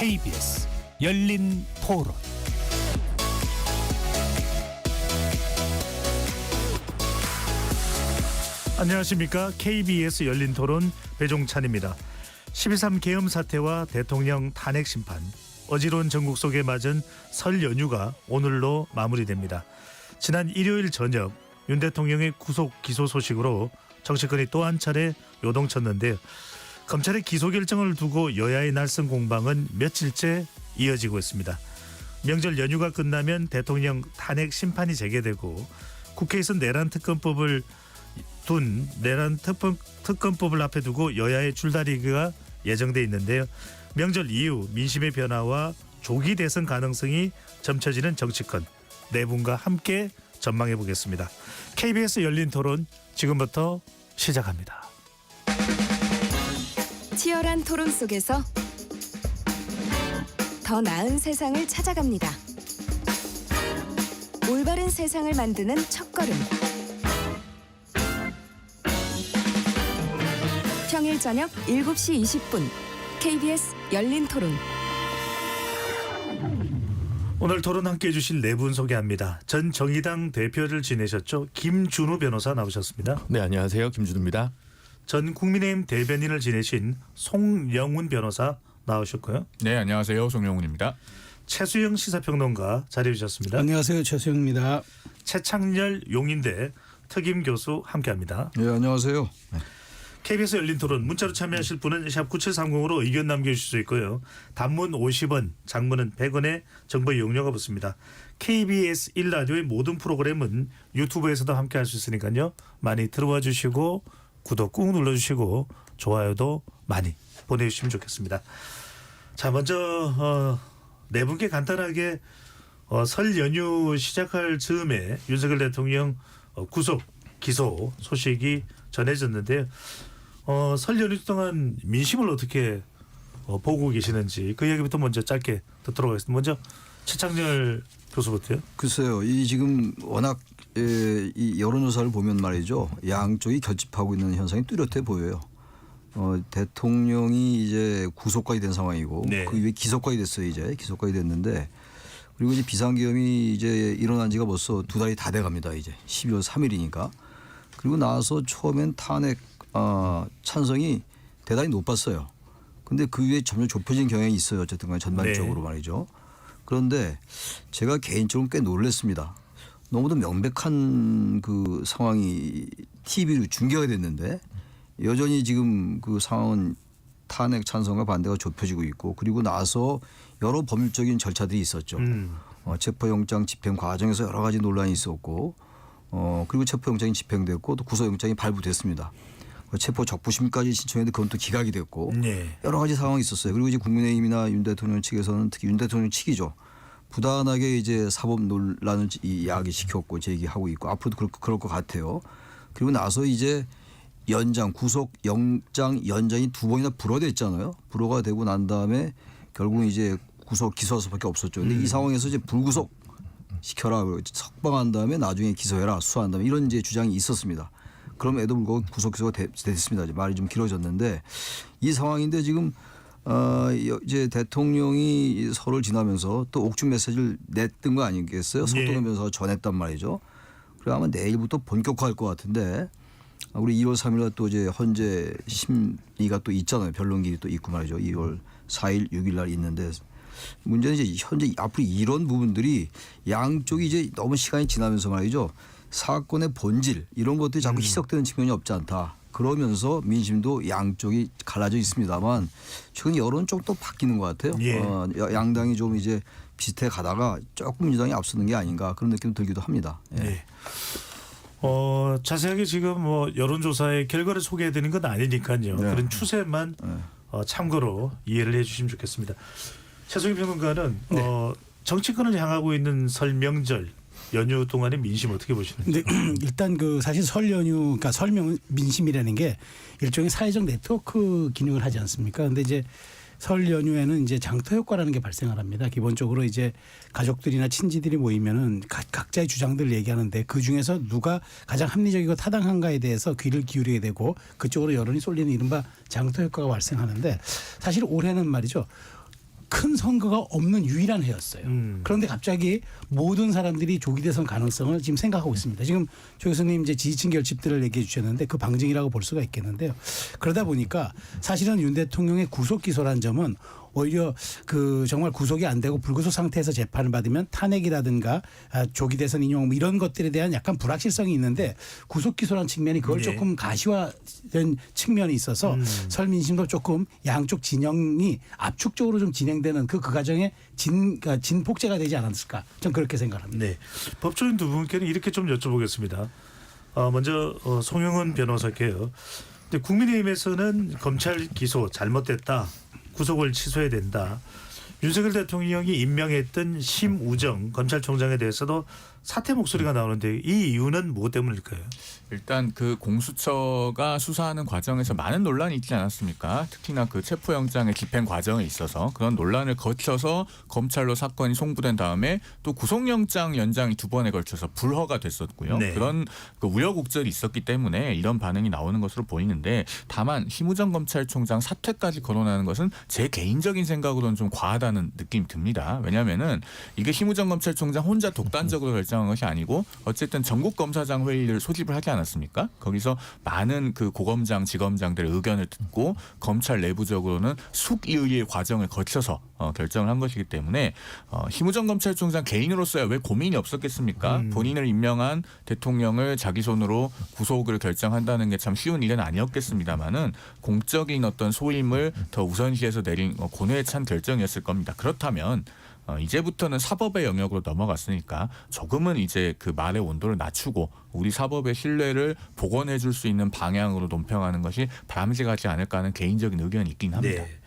KBS 열린 토론. 안녕하십니까. KBS 열린 토론 배종찬입니다. 12.3 계엄 사태와 대통령 탄핵 심판, 어지러운 전국 속에 맞은 설 연휴가 오늘로 마무리됩니다. 지난 일요일 저녁 윤 대통령의 구속 기소 소식으로 정치권이 또 한 차례 요동쳤는데요. 검찰의 기소 결정을 두고 여야의 날선 공방은 며칠째 이어지고 있습니다. 명절 연휴가 끝나면 대통령 탄핵 심판이 재개되고 국회에서 내란 특검법을 앞에 두고 여야의 줄다리기가 예정돼 있는데요. 명절 이후 민심의 변화와 조기 대선 가능성이 점쳐지는 정치권, 네 분과 함께 전망해 보겠습니다. KBS 열린 토론 지금부터 시작합니다. 치열한 토론 속에서 더 나은 세상을 찾아갑니다. 올바른 세상을 만드는 첫걸음. 평일 저녁 7시 20분 KBS 열린 토론. 오늘 토론 함께해 주실 네 분 소개합니다. 전 정의당 대표를 지내셨죠. 김준우 변호사 나오셨습니다. 네, 안녕하세요. 김준우입니다. 전 국민의힘 대변인을 지내신 송영훈 변호사 나오셨고요. 네, 안녕하세요. 송영훈입니다. 최수영 시사평론가 자리해 주셨습니다. 안녕하세요. 최수영입니다. 최창렬 용인대 특임 교수 함께합니다. 네, 안녕하세요. KBS 열린 토론 문자로 참여하실 분은 샵 9730으로 의견 남겨주실 수 있고요. 단문 50원, 장문은 100원의 정보 이용료가 붙습니다. KBS 1라디오의 모든 프로그램은 유튜브에서도 함께할 수 있으니까요. 많이 들어와 주시고 구독 꾹 눌러주시고 좋아요도 많이 보내주시면 좋겠습니다. 자, 먼저 네 분께 간단하게 설 연휴 시작할 즈음에 윤석열 대통령 구속 기소 소식이 전해졌는데요. 설 연휴 동안 민심을 어떻게 보고 계시는지 그 얘기부터 먼저 짧게 듣도록 하겠습니다. 먼저 최창렬 교수부터요. 글쎄요. 이 지금 워낙 이 여론조사를 보면 말이죠. 양쪽이 결집하고 있는 현상이 뚜렷해 보여요. 대통령이 이제 구속까지 된 상황이고 네. 그 이후에 기소까지 됐어요. 이제 기소까지 됐는데 그리고 이제 비상계엄이 이제 일어난 지가 벌써 두 달이 다 돼갑니다. 이제 12월 3일이니까. 그리고 나서 처음엔 탄핵 찬성이 대단히 높았어요. 근데 그 위에 점점 좁혀진 경향이 있어요. 어쨌든 간에 전반적으로 네. 말이죠. 그런데 제가 개인적으로 꽤 놀랐습니다. 너무도 명백한 그 상황이 TV로 중계가 됐는데 여전히 지금 그 상황은 탄핵 찬성과 반대가 좁혀지고 있고 그리고 나서 여러 법률적인 절차들이 있었죠. 체포영장 집행 과정에서 여러 가지 논란이 있었고 그리고 체포영장이 집행됐고 또 구속영장이 발부됐습니다. 체포 적부심까지 신청했는데 그건 또 기각이 됐고 네. 여러 가지 상황이 있었어요. 그리고 이제 국민의힘이나 윤 대통령 측에서는 특히 윤 대통령 측이죠. 부단하게 이제 사법 논란을 야기시켰고 제기하고 있고 앞으로도 그럴 것 같아요. 그리고 나서 이제 연장 구속 영장 연장이 두 번이나 불허됐잖아요. 불허가 되고 난 다음에 결국 이제 구속 기소할 수밖에 없었죠. 근데 이 상황에서 이제 불구속 시켜라 석방한 다음에 나중에 기소해라 수사한 다음에 이런 이제 주장이 있었습니다. 그럼에도 불구하고 구속 기소가 됐습니다. 이제 말이 좀 길어졌는데 이 상황인데 지금 이제 대통령이 설을 지나면서 또 옥중 메시지를 냈던 거 아니겠어요? 석동현 변호사가 전했단 말이죠. 그래 아마 내일부터 본격화할 것 같은데 우리 2월 3일에 또 이제 헌재 심리가 또 있잖아요. 변론길이 또 있고 말이죠. 2월 4일, 6일 날 있는데 문제는 이제 현재 앞으로 이런 부분들이 양쪽이 이제 너무 시간이 지나면서 말이죠. 사건의 본질 이런 것들이 자꾸 희석되는 측면이 없지 않다. 그러면서 민심도 양쪽이 갈라져 있습니다만 최근 여론 좀 또 바뀌는 것 같아요. 예. 양당이 좀 이제 비슷해 가다가 조금 민주당이 앞서는 게 아닌가 그런 느낌 들기도 합니다. 예. 네. 자세하게 지금 뭐 여론조사의 결과를 소개해드리는 건 아니니까요. 네. 그런 추세만 참고로 이해를 해주시면 좋겠습니다. 최수영 평론가는 정치권을 향하고 있는 설 명절 연휴 동안의 민심 어떻게 보시는지? 근데 일단 그 사실 설 연휴, 그러니까 설 민심이라는 게 일종의 사회적 네트워크 기능을 하지 않습니까? 근데 이제 설 연휴에는 이제 장터 효과라는 게 발생을 합니다. 기본적으로 이제 가족들이나 친지들이 모이면은 각자의 주장들을 얘기하는데 그 중에서 누가 가장 합리적이고 타당한가에 대해서 귀를 기울이게 되고 그쪽으로 여론이 쏠리는 이른바 장터 효과가 발생하는데 사실 올해는 말이죠. 큰 선거가 없는 유일한 해였어요. 그런데 갑자기 모든 사람들이 조기 대선 가능성을 지금 생각하고 있습니다. 지금 조 교수님 이제 지지층 결집들을 얘기해 주셨는데 그 방증이라고 볼 수가 있겠는데요. 그러다 보니까 사실은 윤 대통령의 구속 기소란 점은 오히려 그 정말 구속이 안 되고 불구속 상태에서 재판을 받으면 탄핵이라든가 조기 대선 인용 뭐 이런 것들에 대한 약간 불확실성이 있는데 구속 기소라는 측면이 그걸 네. 조금 가시화된 측면이 있어서 설민심도 조금 양쪽 진영이 압축적으로 좀 진행되는 그 과정에 진폭제가 되지 않았을까 전 그렇게 생각합니다. 네. 법조인 두 분께는 이렇게 좀 여쭤보겠습니다. 먼저 송영은 변호사께요. 근데 국민의힘에서는 검찰 기소 잘못됐다. 구속을 취소해야 된다. 윤석열 대통령이 임명했던 심우정 검찰총장에 대해서도 사퇴 목소리가 나오는데 이 이유는 무엇 때문일까요? 일단 그 공수처가 수사하는 과정에서 많은 논란이 있지 않았습니까? 특히나 그 체포영장의 집행 과정에 있어서 그런 논란을 거쳐서 검찰로 사건이 송부된 다음에 또 구속영장 연장이 2번에 걸쳐서 불허가 됐었고요. 네. 그런 그 우여곡절이 있었기 때문에 이런 반응이 나오는 것으로 보이는데 다만 심우정 검찰총장 사퇴까지 거론하는 것은 제 개인적인 생각으로는 좀 과하다는 느낌이 듭니다. 왜냐하면은 이게 심우정 검찰총장 혼자 독단적으로 결정한 것이 아니고 어쨌든 전국검사장 회의를 소집을 하지 않았습니까? 거기서 많은 그 고검장, 지검장들의 의견을 듣고 검찰 내부적으로는 숙의의 과정을 거쳐서 결정을 한 것이기 때문에 심우정 검찰총장 개인으로서야 왜 고민이 없었겠습니까? 본인을 임명한 대통령을 자기 손으로 구속을 결정한다는 게 참 쉬운 일은 아니었겠습니다만은 공적인 어떤 소임을 더 우선시해서 내린 고뇌에 찬 결정이었을 겁니다. 그렇다면 이제부터는 사법의 영역으로 넘어갔으니까 조금은 이제 그 말의 온도를 낮추고 우리 사법의 신뢰를 복원해 줄 수 있는 방향으로 논평하는 것이 바람직하지 않을까 하는 개인적인 의견이 있긴 합니다. 네.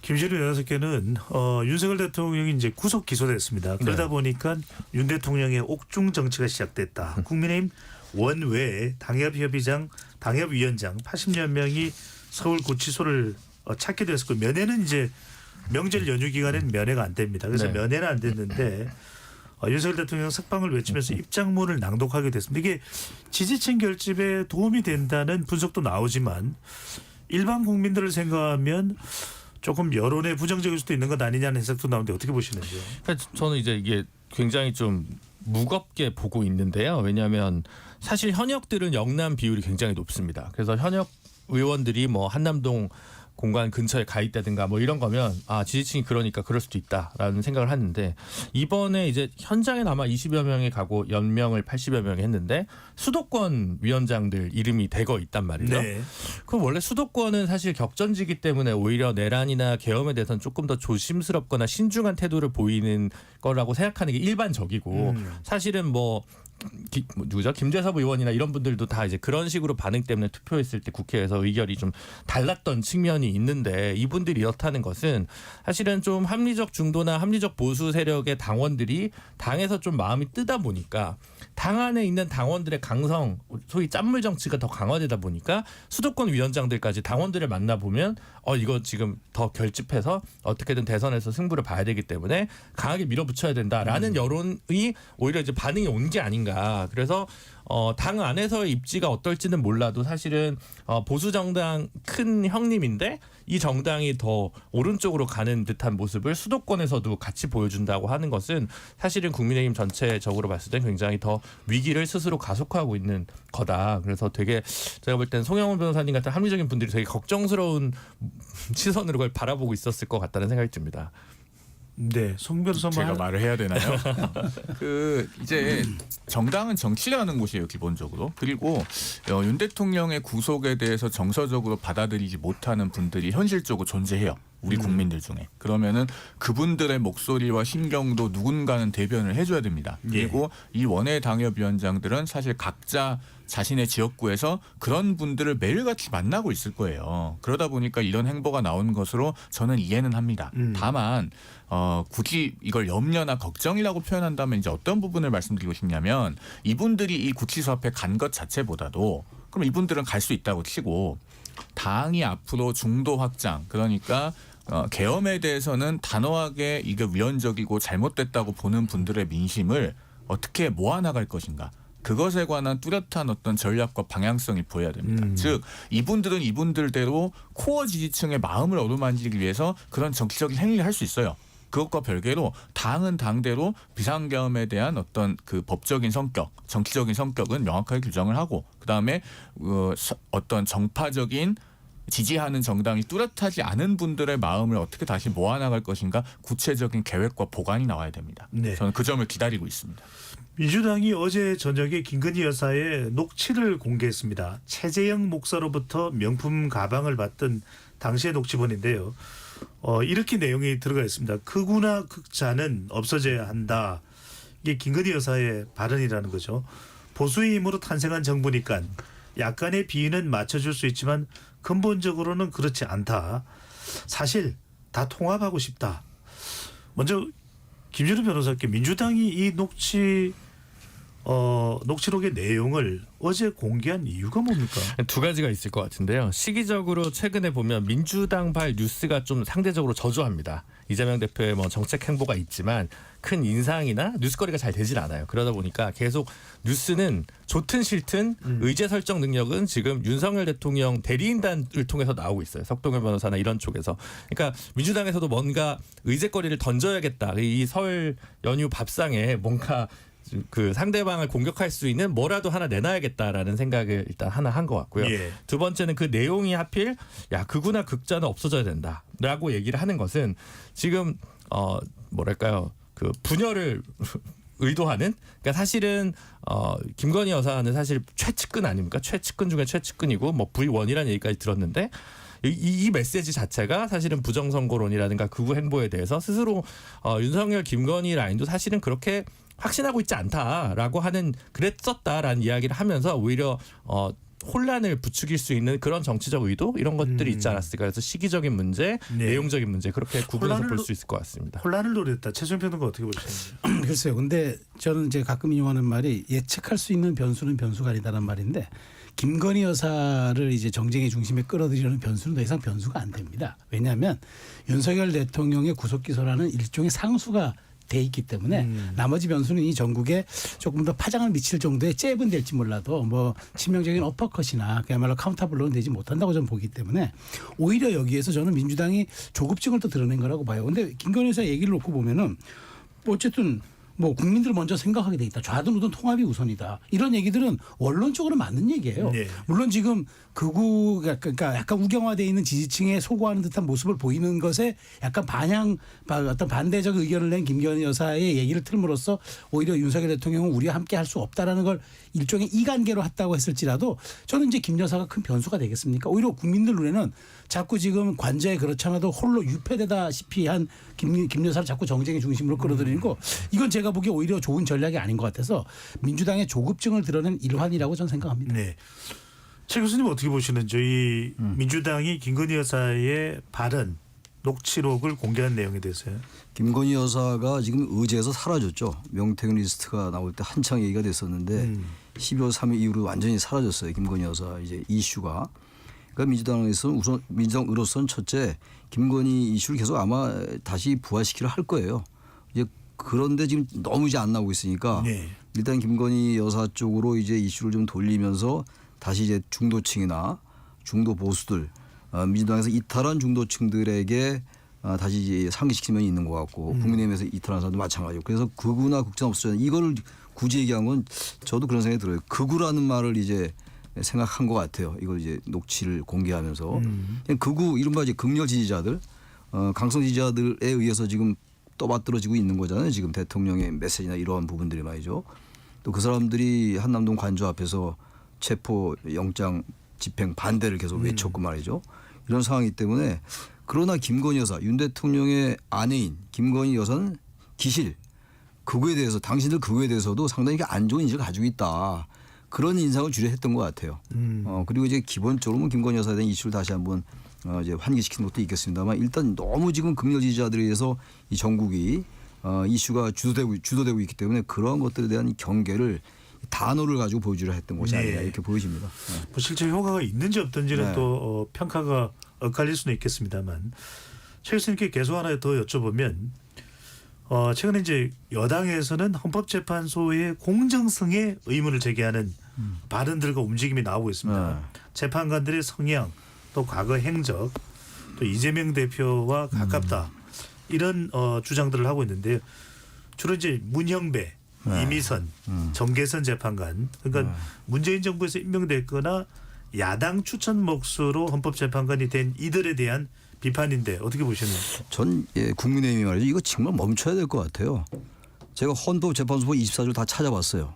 김신우 변호사께는 윤석열 대통령이 이제 구속 기소됐습니다. 그러다 보니까 윤 대통령의 옥중 정치가 시작됐다. 국민의힘 원외 당협협의장, 당협위원장 80여 명이 서울구치소를 찾게 됐었고 면회는 이제 명절 연휴 기간에는 면회가 안 됩니다. 그래서 네. 면회는 안 됐는데 윤석열 대통령 석방을 외치면서 입장문을 낭독하게 됐습니다. 이게 지지층 결집에 도움이 된다는 분석도 나오지만 일반 국민들을 생각하면 조금 여론에 부정적일 수도 있는 것 아니냐는 해석도 나오는데 어떻게 보시는지요? 저는 이제 이게 굉장히 좀 무겁게 보고 있는데요. 왜냐하면 사실 현역들은 영남 비율이 굉장히 높습니다. 그래서 현역 의원들이 뭐 한남동 공간 근처에 가 있다든가 뭐 이런 거면 지지층이 그러니까 그럴 수도 있다라는 생각을 하는데 이번에 이제 현장에 아마 20여 명이 가고 연명을 80여 명이 했는데 수도권 위원장들 이름이 대거 있단 말이죠. 네. 그럼 원래 수도권은 사실 격전지기 때문에 오히려 내란이나 계엄에 대해서는 조금 더 조심스럽거나 신중한 태도를 보이는 거라고 생각하는 게 일반적이고 사실은 뭐 누구죠? 김재섭 의원이나 이런 분들도 다 이제 그런 식으로 반응 때문에 투표했을 때 국회에서 의결이 좀 달랐던 측면이 있는데 이분들이 이렇다는 것은 사실은 좀 합리적 중도나 합리적 보수 세력의 당원들이 당에서 좀 마음이 뜨다 보니까 당 안에 있는 당원들의 강성, 소위 짠물 정치가 더 강화되다 보니까 수도권 위원장들까지 당원들을 만나보면 이거 지금 더 결집해서 어떻게든 대선에서 승부를 봐야 되기 때문에 강하게 밀어붙여야 된다라는 여론이 오히려 이제 반응이 온 게 아닌가. 그래서 당 안에서의 입지가 어떨지는 몰라도 사실은 보수 정당 큰 형님인데 이 정당이 더 오른쪽으로 가는 듯한 모습을 수도권에서도 같이 보여준다고 하는 것은 사실은 국민의힘 전체적으로 봤을 때 굉장히 더 위기를 스스로 가속화하고 있는 거다. 그래서 되게 제가 볼 때는 송영훈 변호사님 같은 합리적인 분들이 되게 걱정스러운 시선으로 그걸 바라보고 있었을 것 같다는 생각이 듭니다. 네, 송 변호사 제가 말을 해야 되나요? 그 이제 정당은 정치를 하는 곳이에요 기본적으로. 그리고 윤 대통령의 구속에 대해서 정서적으로 받아들이지 못하는 분들이 현실적으로 존재해요. 우리 국민들 중에. 그러면은 그분들의 목소리와 심경도 누군가는 대변을 해줘야 됩니다. 그리고 이 원외 당협위원장들은 사실 각자 자신의 지역구에서 그런 분들을 매일같이 만나고 있을 거예요. 그러다 보니까 이런 행보가 나온 것으로 저는 이해는 합니다. 다만 굳이 이걸 염려나 걱정이라고 표현한다면 이제 어떤 부분을 말씀드리고 싶냐면 이분들이 이 구치소 앞에 간 것 자체보다도 그럼 이분들은 갈 수 있다고 치고 당이 앞으로 중도 확장 그러니까 계엄에 대해서는 단호하게 이게 위헌적이고 잘못됐다고 보는 분들의 민심을 어떻게 모아나갈 것인가. 그것에 관한 뚜렷한 어떤 전략과 방향성이 보여야 됩니다. 즉 이분들은 이분들대로 코어 지지층의 마음을 어루만지기 위해서 그런 정치적인 행위를 할 수 있어요. 그것과 별개로 당은 당대로 비상계엄에 대한 어떤 그 법적인 성격, 정치적인 성격은 명확하게 규정을 하고 그다음에 어떤 정파적인 지지하는 정당이 뚜렷하지 않은 분들의 마음을 어떻게 다시 모아나갈 것인가 구체적인 계획과 보관이 나와야 됩니다. 네. 저는 그 점을 기다리고 있습니다. 민주당이 어제 저녁에 김건희 여사의 녹취를 공개했습니다. 최재형 목사로부터 명품 가방을 받던 당시의 녹취본인데요. 이렇게 내용이 들어가 있습니다. 극우나 극자는 없어져야 한다. 이게 김건희 여사의 발언이라는 거죠. 보수의 힘으로 탄생한 정부니까 약간의 비위는 맞춰줄 수 있지만 근본적으로는 그렇지 않다. 사실 다 통합하고 싶다. 먼저 김준우 변호사께 민주당이 이 녹취록의 내용을 어제 공개한 이유가 뭡니까? 두 가지가 있을 것 같은데요. 시기적으로 최근에 보면 민주당발 뉴스가 좀 상대적으로 저조합니다. 이재명 대표의 뭐 정책 행보가 있지만 큰 인상이나 뉴스거리가 잘 되질 않아요. 그러다 보니까 계속 뉴스는 좋든 싫든 의제 설정 능력은 지금 윤석열 대통령 대리인단을 통해서 나오고 있어요. 석동현 변호사나 이런 쪽에서. 그러니까 민주당에서도 뭔가 의제거리를 던져야겠다. 이 설 연휴 밥상에 뭔가 그 상대방을 공격할 수 있는 뭐라도 하나 내놔야겠다라는 생각을 일단 하나 한 것 같고요. 예. 두 번째는 그 내용이 하필 야 극우나 극자는 없어져야 된다라고 얘기를 하는 것은 지금 뭐랄까요 그 분열을 의도하는 그러니까 사실은 김건희 여사는 사실 최측근 아닙니까? 최측근 중에 최측근이고 뭐 V1이라는 얘기까지 들었는데 이 메시지 자체가 사실은 부정선거론이라든가 극우 행보에 대해서 스스로 윤석열 김건희 라인도 사실은 그렇게 확신하고 있지 않다라고 하는 그랬었다라는 이야기를 하면서 오히려 혼란을 부추길 수 있는 그런 정치적 의도 이런 것들이 있지 않았을까. 그래서 시기적인 문제, 네. 내용적인 문제 그렇게 구분해서 볼 수 있을 것 같습니다. 혼란을 노렸다. 최종 평론가 어떻게 보시는지. 글쎄요. 근데 저는 이제 가끔 이용하는 말이 예측할 수 있는 변수는 변수가 아니다라는 말인데 김건희 여사를 이제 정쟁의 중심에 끌어들이려는 변수는 더 이상 변수가 안 됩니다. 왜냐하면 윤석열 대통령의 구속 기소라는 일종의 상수가 돼 있기 때문에 나머지 변수는 이 전국에 조금 더 파장을 미칠 정도의 잽은 될지 몰라도 뭐 치명적인 어퍼컷이나 그야말로 카운터블로는 되지 못한다고 저는 보기 때문에 오히려 여기에서 저는 민주당이 조급증을 또 드러낸 거라고 봐요. 근데 김건희 여사 얘기를 놓고 보면은 어쨌든 뭐 국민들을 먼저 생각하게 돼 있다. 좌든 우든 통합이 우선이다. 이런 얘기들은 원론적으로 맞는 얘기예요. 네. 물론 지금 극우 그러니까 약간 우경화되어 있는 지지층에 소구하는 듯한 모습을 보이는 것에 약간 어떤 반대적 의견을 낸 김건희 여사의 얘기를 틀음으로써 오히려 윤석열 대통령은 우리와 함께 할 수 없다라는 걸 일종의 이관계로 했다고 했을지라도 저는 이제 김 여사가 큰 변수가 되겠습니까? 오히려 국민들 눈에는 자꾸 지금 관저에 그렇지 않아도 홀로 유폐되다시피 한 김 여사를 자꾸 정쟁의 중심으로 끌어들이는 거 이건 제가 보기에 오히려 좋은 전략이 아닌 것 같아서 민주당의 조급증을 드러낸 일환이라고 저는 생각합니다. 네. 최 교수님 어떻게 보시는지 이 민주당이 김건희 여사의 발언 녹취록을 공개한 내용에 대해서요. 김건희 여사가 지금 의제에서 사라졌죠. 명태균 리스트가 나올 때 한창 얘기가 됐었는데 12월 3일 이후로 완전히 사라졌어요. 김건희 여사 이제 이슈가. 그러니까 민주당으로서는 첫째 김건희 이슈를 계속 아마 다시 부활시키려 할 거예요. 이제 그런데 지금 너무 이제 안 나오고 있으니까 네. 일단 김건희 여사 쪽으로 이제 이슈를 좀 돌리면서 다시 이제 중도층이나 중도 보수들 민주당에서 이탈한 중도층들에게 다시 이제 상기시키는 면이 있는 것 같고 국민의힘에서 이탈한 사람도 마찬가지고 그래서 극우나 극자 없어요. 이걸 굳이 얘기한 건 저도 그런 생각이 들어요. 극우라는 말을 이제 생각한 것 같아요. 이걸 이제 녹취를 공개하면서 그냥 극우 이른바 이제 극렬 지지자들, 강성 지지자들에 의해서 지금 떠받들어지고 있는 거잖아요. 지금 대통령의 메시지나 이러한 부분들이 말이죠. 또 그 사람들이 한남동 관저 앞에서 체포 영장 집행 반대를 계속 외쳤고 말이죠. 이런 상황이기 때문에 그러나 김건희 여사, 윤 대통령의 아내인 김건희 여사는 기실 극우에 대해서 당신들 극우에 대해서도 상당히 안 좋은 인식을 가지고 있다. 그런 인상을 주려 했던 것 같아요. 그리고 이제 기본적으로 김건희 여사에 대한 이슈를 다시 한번 이제 환기시키는 것도 있겠습니다만 일단 너무 지금 극렬 지지자들에 의해서 이 전국이 이슈가 주도되고 있기 때문에 그러한 것들에 대한 경계를 단어를 가지고 보여주려 했던 것이 아니라 네. 이렇게 보여집니다. 뭐 실제 효과가 있는지 없든지는 네. 또 평가가 엇갈릴 수는 있겠습니다만 최 교수님께 계속 하나 더 여쭤보면 최근에 이제 여당에서는 헌법재판소의 공정성에 의문을 제기하는 발언들과 움직임이 나오고 있습니다. 재판관들의 성향, 또 과거 행적, 또 이재명 대표와 가깝다 이런 주장들을 하고 있는데요. 주로 이제 문형배, 이미선, 정계선 재판관, 그러니까 문재인 정부에서 임명됐거나 야당 추천 몫으로 헌법재판관이 된 이들에 대한 비판인데 어떻게 보시나요? 전 국민의힘이 말이죠. 이거 정말 멈춰야 될 것 같아요. 제가 헌법재판소법 24조 다 찾아봤어요.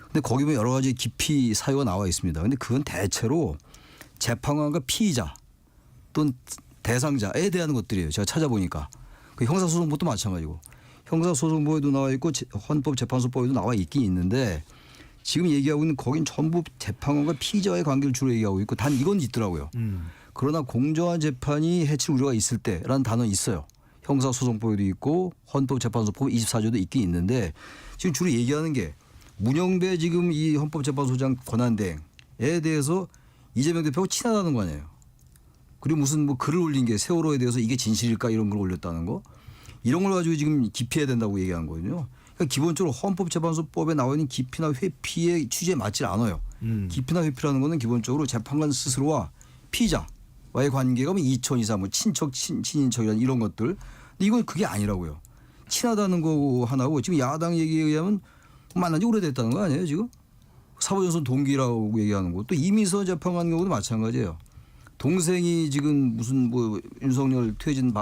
근데 거기 보면 여러 가지 기피 사유가 나와 있습니다. 근데 그건 대체로 재판관과 피의자 또는 대상자에 대한 것들이에요. 제가 찾아보니까. 그 형사소송법도 마찬가지고. 형사소송법에도 나와 있고 헌법재판소법에도 나와 있긴 있는데 지금 얘기하고 있는 거긴 전부 재판관과 피의자와의 관계를 주로 얘기하고 있고 단 이건 있더라고요. 그러나 공정한 재판이 해칠 우려가 있을 때라는 단어는 있어요. 형사소송법에도 있고 헌법재판소법 24조도 있긴 있는데 지금 주로 얘기하는 게 문영배 지금 이 헌법재판소장 권한대행에 대해서 이재명 대표가 친하다는 거 아니에요. 그리고 무슨 뭐 글을 올린 게 세월호에 대해서 이게 진실일까 이런 걸 올렸다는 거. 이런 걸 가지고 지금 기피해야 된다고 얘기한 거거든요. 그러니까 기본적으로 헌법재판소법에 나와 있는 기피나 회피의 취지에 맞질 않아요. 기피나 회피라는 거는 기본적으로 재판관 스스로와 피의자와의 관계가 뭐 이촌 이사 뭐 친척 친인척이라는 이런 것들. 근데 이건 그게 아니라고요. 친하다는 거 하나고 지금 야당 얘기에 의하면 만난 지 오래됐다는 거 아니에요 지금? 사법연수원 동기라고 얘기하는 거. 또 이미선 재판관 경우도 마찬가지예요. 동생이 지금 무슨 뭐 윤석열 퇴진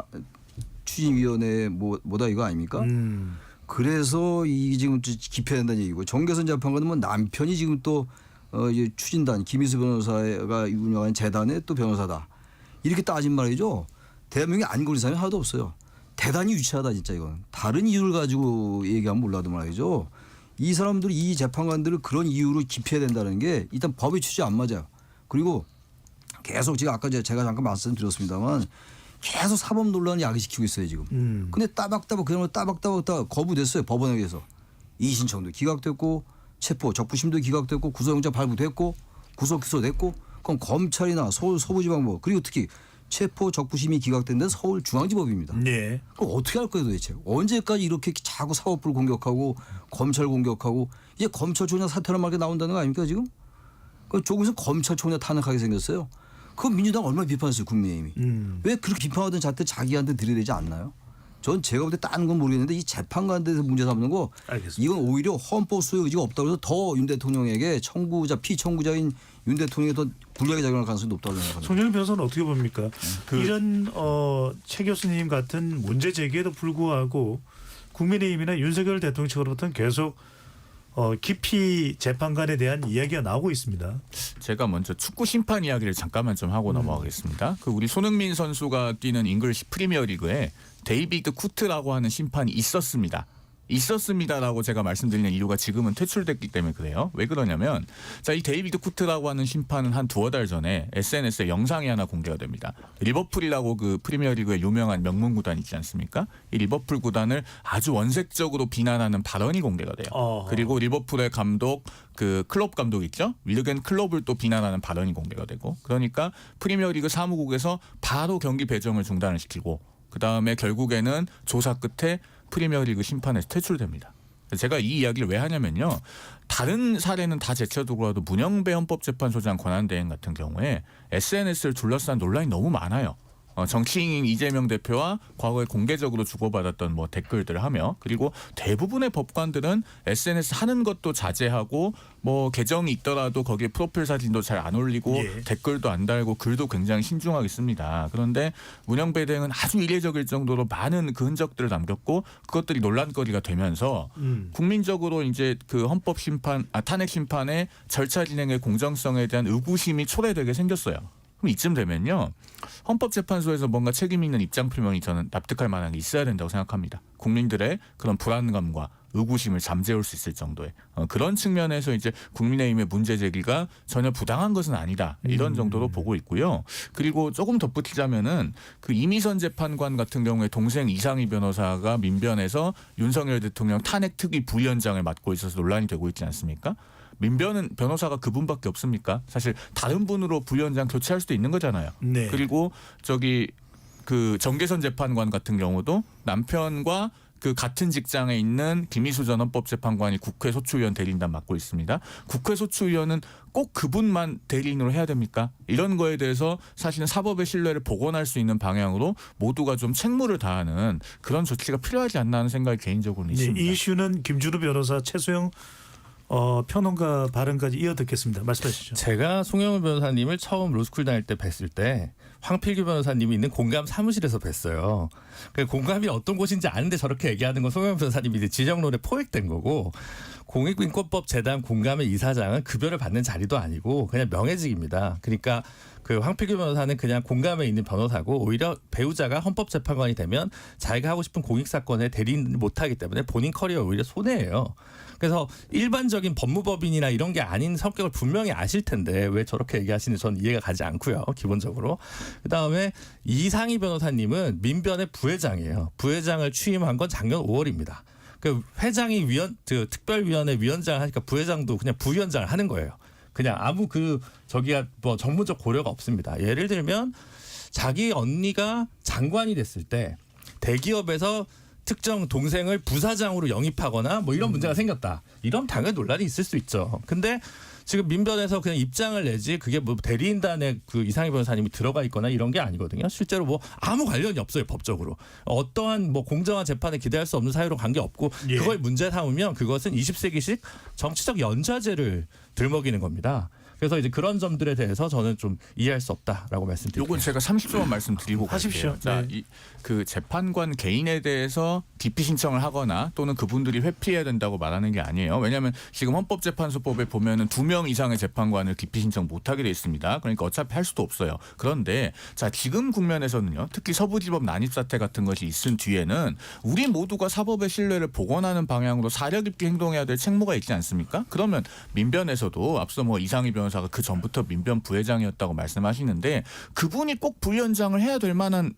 추진위원회 뭐다 이거 아닙니까? 그래서 이 지금 기피해야 된다는 얘기고 정계선 재판관은 뭐 남편이 지금 또 이제 추진단 김희수 변호사가 운영하는 재단의 또 변호사다. 이렇게 따진 말이죠. 대한민국에 안 걸린 사람이 하나도 없어요. 대단히 유치하다 진짜 이건. 다른 이유를 가지고 얘기하면 몰라도 말이죠. 이 사람들이 이 재판관들을 그런 이유로 기피해야 된다는 게 일단 법의 취지에 안 맞아요. 그리고 계속 제가 아까 제가 잠깐 말씀드렸습니다만 계속 사법 논란을 야기시키고 있어요 지금. 근데 따박따박 그냥 따박따박 거부됐어요 법원에 의해서. 이의신청도 기각됐고 체포 적부심도 기각됐고 구속영장 발부됐고 구속 기소됐고 그럼 검찰이나 서울 서부지방법 그리고 특히 체포 적부심이 기각된 데는 서울중앙지법입니다. 네. 그럼 어떻게 할 거예요 도대체? 언제까지 이렇게 자꾸 사법부를 공격하고 검찰 공격하고 이제 검찰총장 사퇴란 말이 나온다는 거 아닙니까 지금? 조금에서 검찰총장 탄핵하게 생겼어요. 그건 민주당 얼마나 비판했어요 국민의힘이. 왜 그렇게 비판하던 자태 자기한테 들이대지 않나요? 전 제가 볼 때 다른 건 모르겠는데 이 재판관들에서 문제 삼는 거 알겠습니다. 이건 오히려 헌법 수호 의지가 없다고 해서 더 윤 대통령에게 피청구자인 윤 대통령이 더 불리하게 작용할 가능성이 높다고 생각합니다. 송영길 변호사는 어떻게 봅니까? 이런 최 교수님 같은 문제 제기에도 불구하고 국민의힘이나 윤석열 대통령 측으로부터는 계속 기피 재판관에 대한 이야기가 나오고 있습니다. 제가 먼저 축구 심판 이야기를 잠깐만 좀 하고 넘어가겠습니다. 그 우리 손흥민 선수가 뛰는 잉글리시 프리미어리그에 데이비드 쿠트라고 하는 심판이 있었습니다라고 제가 말씀드리는 이유가 지금은 퇴출됐기 때문에 그래요. 왜 그러냐면 이 데이비드 쿠트라고 하는 심판은 한 두어 달 전에 SNS에 영상이 하나 공개가 됩니다. 리버풀이라고 그 프리미어리그의 유명한 명문 구단 있지 않습니까? 이 리버풀 구단을 아주 원색적으로 비난하는 발언이 공개가 돼요. 그리고 리버풀의 감독 그 클롭 감독 있죠? 위르겐 클롭을 또 비난하는 발언이 공개가 되고 그러니까 프리미어리그 사무국에서 바로 경기 배정을 중단을 시키고 그다음에 결국에는 조사 끝에 프리미어리그 심판에서 퇴출됩니다. 제가 이 이야기를 왜 하냐면요. 다른 사례는 다 제쳐두고라도 문영배 헌법재판소장 권한대행 같은 경우에 SNS를 둘러싼 논란이 너무 많아요. 정치인인 이재명 대표와 과거에 공개적으로 주고받았던 뭐 댓글들을 하며 그리고 대부분의 법관들은 SNS 하는 것도 자제하고 뭐 계정이 있더라도 거기에 프로필 사진도 잘 안 올리고 댓글도 안 달고 글도 굉장히 신중하게 씁니다. 그런데 문영배 대행은 아주 이례적일 정도로 많은 그 흔적들을 남겼고 그것들이 논란거리가 되면서 국민적으로 이제 그 헌법 심판, 탄핵 심판의 절차 진행의 공정성에 대한 의구심이 초래되게 생겼어요. 그럼 이쯤 되면요. 헌법재판소에서 뭔가 책임 있는 입장 표명이 저는 납득할 만한 게 있어야 된다고 생각합니다. 국민들의 그런 불안감과 의구심을 잠재울 수 있을 정도의 그런 측면에서 이제 국민의힘의 문제 제기가 전혀 부당한 것은 아니다. 이런 정도로 보고 있고요. 그리고 조금 덧붙이자면은 그 이미선 재판관 같은 경우에 동생 이상희 변호사가 민변에서 윤석열 대통령 탄핵 특위 부위원장을 맡고 있어서 논란이 되고 있지 않습니까? 민변은 변호사가 그분밖에 없습니까? 사실 다른 분으로 부위원장 교체할 수도 있는 거잖아요. 네. 그리고 그 정계선 재판관 같은 경우도 남편과 그 같은 직장에 있는 김희수 전 헌법재판관이 국회 소추위원 대리인단 맡고 있습니다. 국회 소추위원은 꼭 그분만 대리인으로 해야 됩니까? 이런 거에 대해서 사실은 사법의 신뢰를 복원할 수 있는 방향으로 모두가 좀 책무를 다하는 그런 조치가 필요하지 않나 하는 생각이 개인적으로는 네, 있습니다. 이 이슈는 김준우 변호사, 최소영 평론가 발언까지 이어 듣겠습니다. 말씀하시죠. 제가 송영훈 변호사님을 처음 로스쿨 다닐 때 뵀을 때 황필규 변호사님이 있는 공감 사무실에서 뵀어요. 그 공감이 어떤 곳인지 아는데 저렇게 얘기하는 건 송영훈 변호사님이 이제 지정론에 포획된 거고, 공익인권법 재단 공감의 이사장은 급여를 받는 자리도 아니고 그냥 명예직입니다. 그러니까 그 황필규 변호사는 그냥 공감에 있는 변호사고, 오히려 배우자가 헌법재판관이 되면 자기가 하고 싶은 공익사건에 대리인을 못하기 때문에 본인 커리어 오히려 손해예요. 그래서 일반적인 법무법인이나 이런 게 아닌 성격을 분명히 아실 텐데 왜 저렇게 얘기하시는지 저는 이해가 가지 않고요. 기본적으로. 그다음에 이상희 변호사님은 민변의 부회장이에요. 부회장을 취임한 건 작년 5월입니다. 그 회장이 특별위원회 위원장을 하니까 부회장도 그냥 부위원장을 하는 거예요. 그냥 아무 저기가 뭐 전문적 고려가 없습니다. 예를 들면 자기 언니가 장관이 됐을 때 대기업에서 특정 동생을 부사장으로 영입하거나 뭐 이런 문제가 생겼다. 이런 당연히 논란이 있을 수 있죠. 근데 지금 민변에서 그냥 입장을 내지 그게 뭐 대리인단에 그 이상희 변호사님이 들어가 있거나 이런 게 아니거든요. 실제로 뭐 아무 관련이 없어요, 법적으로. 어떠한 뭐 공정한 재판에 기대할 수 없는 사유로 관계 없고, 예. 그걸 문제 삼으면 그것은 20세기식 정치적 연좌제를 들먹이는 겁니다. 그래서 이제 그런 점들에 대해서 저는 좀 이해할 수 없다라고 말씀드립니다. 요건 제가 30초만 말씀드리고 하십시오. 갈게요. 자, 네. 그 재판관 개인에 대해서 기피 신청을 하거나 또는 그분들이 회피해야 된다고 말하는 게 아니에요. 왜냐하면 지금 헌법재판소법에 보면은 2명 이상의 재판관을 기피 신청 못하게 돼 있습니다. 그러니까 어차피 할 수도 없어요. 그런데 자, 지금 국면에서는요, 특히 서부지법 난입 사태 같은 것이 있은 뒤에는 우리 모두가 사법의 신뢰를 복원하는 방향으로 사력 있게 행동해야 될 책무가 있지 않습니까? 그러면 민변에서도 앞서 뭐 이상희 변호사가 그 전부터 민변 부회장이었다고 말씀하시는데, 그분이 꼭 부위원장을 해야 될 만한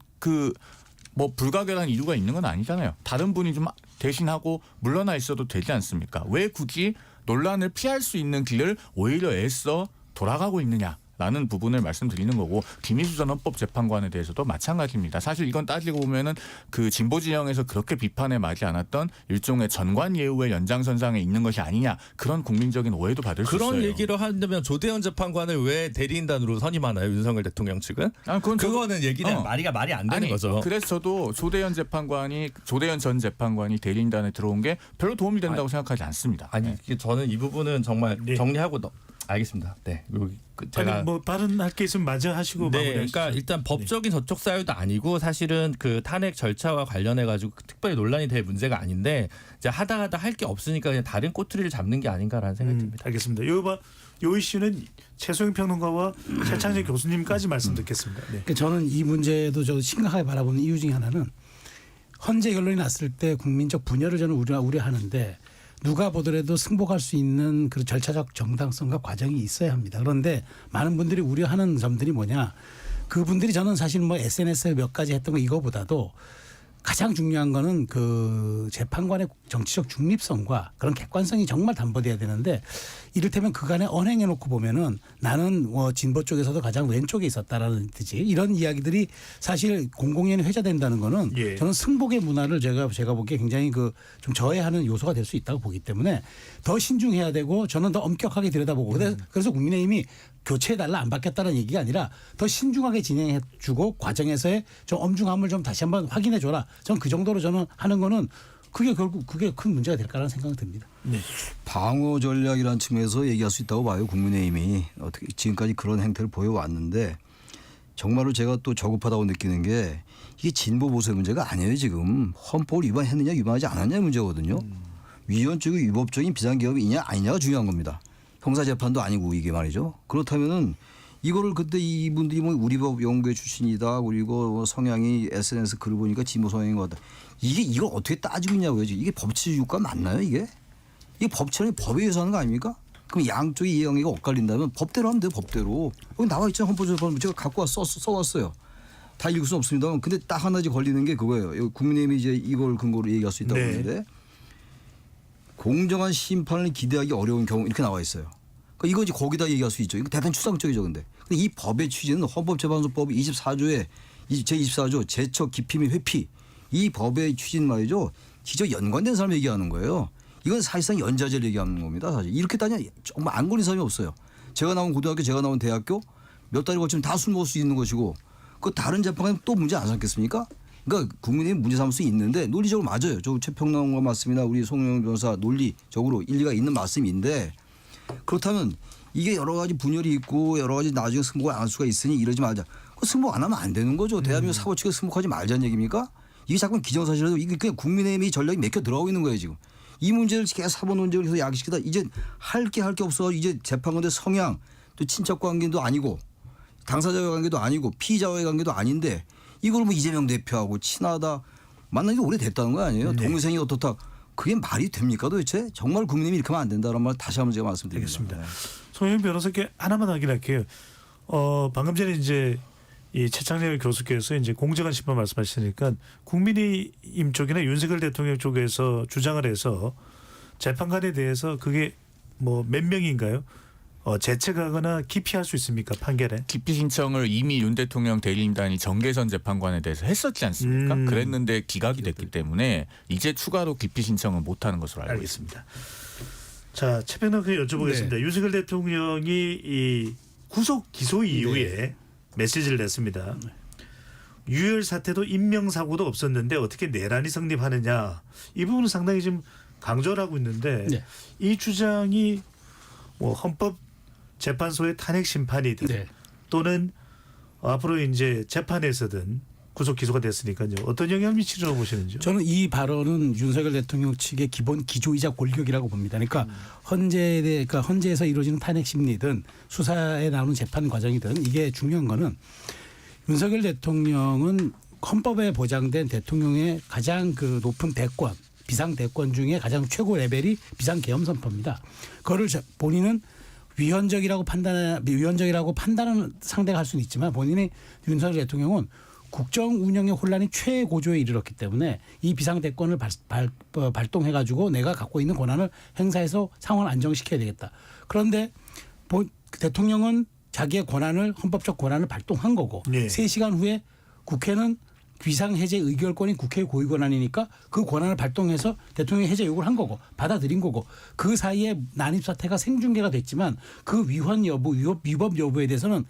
뭐 불가결한 이유가 있는 건 아니잖아요. 다른 분이 좀 대신하고 물러나 있어도 되지 않습니까? 왜 굳이 논란을 피할 수 있는 길을 오히려 애써 돌아가고 있느냐라는 부분을 말씀드리는 거고, 김희수 전 헌법재판관에 대해서도 마찬가지입니다. 사실 이건 따지고 보면은 그 진보 진영에서 그렇게 비판에 맞지 않았던 일종의 전관 예우의 연장선상에 있는 것이 아니냐, 그런 국민적인 오해도 받을 수 있어요. 그런 얘기를 한다면 조대현 재판관을 왜 대리인단으로 선임하나요, 윤석열 대통령 측은? 그거는 얘기는 말이 안 되는 거죠. 그래서 저도 조대현 전 재판관이 대리인단에 들어온 게 별로 도움이 된다고 생각하지 않습니다. 아니, 저는 이 부분은 정말 네. 정리하고 알겠습니다. 네, 제가 아니, 뭐 발언할 게 있으면 마저 하시고 네, 마무리하시죠. 그러니까 일단 법적인 저촉 사유도 아니고 사실은 그 탄핵 절차와 관련해 가지고 특별히 논란이 될 문제가 아닌데, 이제 하다 할 게 없으니까 그냥 다른 꼬투리를 잡는 게 아닌가라는 생각이 듭니다. 알겠습니다. 요 이슈는 최소영 평론가와 최창재 교수님까지 말씀 듣겠습니다. 네. 그러니까 저는 이 문제도 저 심각하게 바라보는 이유 중에 하나는 헌재 결론이 났을 때 국민적 분열을 저는 우려하는데, 누가 보더라도 승복할 수 있는 그 절차적 정당성과 과정이 있어야 합니다. 그런데 많은 분들이 우려하는 점들이 뭐냐, 그분들이 저는 사실 뭐 SNS에 몇 가지 했던 거 이거보다도 가장 중요한 거는 그 재판관의 정치적 중립성과 그런 객관성이 정말 담보돼야 되는데, 이를테면 그간에 언행해 놓고 보면은 나는 뭐 진보 쪽에서도 가장 왼쪽에 있었다라는 듯이 이런 이야기들이 사실 공공연히 회자된다는 거는 예. 저는 승복의 문화를 제가 보기에 굉장히 좀 저해하는 요소가 될 수 있다고 보기 때문에 더 신중해야 되고, 저는 더 엄격하게 들여다보고 그래서 국민의힘이 교체해달라 안 받겠다는 얘기가 아니라 더 신중하게 진행해주고 과정에서의 좀 엄중함을 좀 다시 한번 확인해줘라. 저는 그 정도로 저는 하는 거는 그게 결국 큰 문제가 될까라는 생각이 듭니다. 네. 방어 전략이라는 측면에서 얘기할 수 있다고 봐요. 국민의힘이 어떻게 지금까지 그런 행태를 보여왔는데, 정말로 제가 또 저급하다고 느끼는 게 이게 진보 보수의 문제가 아니에요. 지금 헌법을 위반했느냐 위반하지 않았냐의 문제거든요. 위헌적이고 위법적인 비상기업이냐 아니냐가 중요한 겁니다. 형사재판도 아니고 이게 말이죠. 그렇다면은 이거를 그때 이분들이 뭐 우리법 연구회 출신이다, 그리고 성향이 SNS 글을 보니까 진보 성향인 것 같다. 이걸 어떻게 따지고 있냐고요. 이게 법치 유가 맞나요 이게? 이게 법치는 법에 의해서 하는 거 아닙니까? 그럼 양쪽의 이해관계가 엇갈린다면 법대로 하면 돼요. 법대로. 여기 나와 있잖아요. 헌법재판소 제가 갖고 와서 써왔어요. 다 읽을 수는 없습니다만, 근데 딱 하나씩 걸리는 게 그거예요. 여기 국민의힘이 이제 이걸 근거로 얘기할 수 있다고 하는데, 공정한 심판을 기대하기 어려운 경우 이렇게 나와 있어요. 그러니까 이거 이제 거기다 얘기할 수 있죠. 이거 대단히 추상적이죠. 근데 이 법의 취지는 헌법재판소법 24조에 제24조 제척 기피 및 회피, 이 법의 취지는 말이죠. 직접 연관된 사람 얘기하는 거예요. 이건 사실상 연좌제를 얘기하는 겁니다. 사실 이렇게 따지면 정말 안 걸린 사람이 없어요. 제가 나온 고등학교, 제가 나온 대학교 몇 달이 거치면 다 술 먹을 수 있는 것이고 그 다른 재판관은 또 문제 안 삼겠습니까? 그러니까 국민의힘 문제 삼을 수 있는데 논리적으로 맞아요. 저 최평론가 말씀이나 우리 송영 변호사 논리적으로 일리가 있는 말씀인데 그렇다면 이게 여러 가지 분열이 있고 여러 가지 나중에 승복을 안 할 수가 있으니 이러지 말자. 승복 안 하면 안 되는 거죠. 대한민국 사법 측에 승복하지 말자는 얘기입니까? 이게 자꾸 기정사실이라도 이게 그냥 국민의힘이 전략이 맥혀 들어가고 있는 거예요 지금. 이 문제를 계속 사법 논쟁을 해서 야기시키다 이제 할 게 없어. 이제 재판관들 성향 또 친척 관계도 아니고 당사자의 관계도 아니고 피의자와의 관계도 아닌데 이걸 뭐 이재명 대표하고 친하다 만난 지 오래됐다는 거 아니에요? 네. 동생이 어떻다. 그게 말이 됩니까 도대체? 정말 국민의힘이 이렇게 하면 안 된다는 말 다시 한번 제가 말씀드립니다. 알겠습니다. 네. 송영 변호사께 하나만 확인할게요. 방금 전에 이제 이 최창렬 교수께서 이제 공정한 심판 말씀하시니까 국민의힘 쪽이나 윤석열 대통령 쪽에서 주장을 해서 재판관에 대해서 그게 뭐 몇 명인가요? 제책하거나 기피할 수 있습니까 판결에? 기피 신청을 이미 윤 대통령 대리인단이 정계선 재판관에 대해서 했었지 않습니까? 그랬는데 기각이 됐기 때문에 이제 추가로 기피 신청은 못하는 것으로 알고 있습니다. 알겠습니다. 자, 최평론가 여쭤보겠습니다. 네. 윤석열 대통령이 이 구속 기소 이후에 메시지를 냈습니다. 유혈 사태도 인명 사고도 없었는데 어떻게 내란이 성립하느냐 이 부분은 상당히 지금 강조를 하고 있는데 네. 이 주장이 뭐 헌법재판소의 탄핵 심판이든 네. 또는 앞으로 이제 재판에서든 구속 기소가 됐으니까요. 어떤 영향을 미치려고 보시는지요? 저는 이 발언은 윤석열 대통령 측의 기본 기조이자 골격이라고 봅니다. 그러니까 헌재에서 이루어지는 탄핵 심리든 수사에 나오는 재판 과정이든 이게 중요한 거는 윤석열 대통령은 헌법에 보장된 대통령의 가장 그 높은 대권, 비상 대권 중에 가장 최고 레벨이 비상 계엄 선포입니다. 그거를 본인은 위헌적이라고 판단은 상대가 할 수는 있지만 본인이 윤석열 대통령은 국정 운영의 혼란이 최고조에 이르렀기 때문에 이 비상대권을 발동해가지고 내가 갖고 있는 권한을 행사해서 상황을 안정시켜야 되겠다. 그런데 대통령은 자기의 권한을 헌법적 권한을 발동한 거고 네. 3시간 후에 국회는 비상해제 의결권이 국회의 고유 권한이니까 그 권한을 발동해서 대통령이 해제 요구를 한 거고 받아들인 거고 그 사이에 난입 사태가 생중계가 됐지만 그 위헌 여부, 위법 여부에 대해서는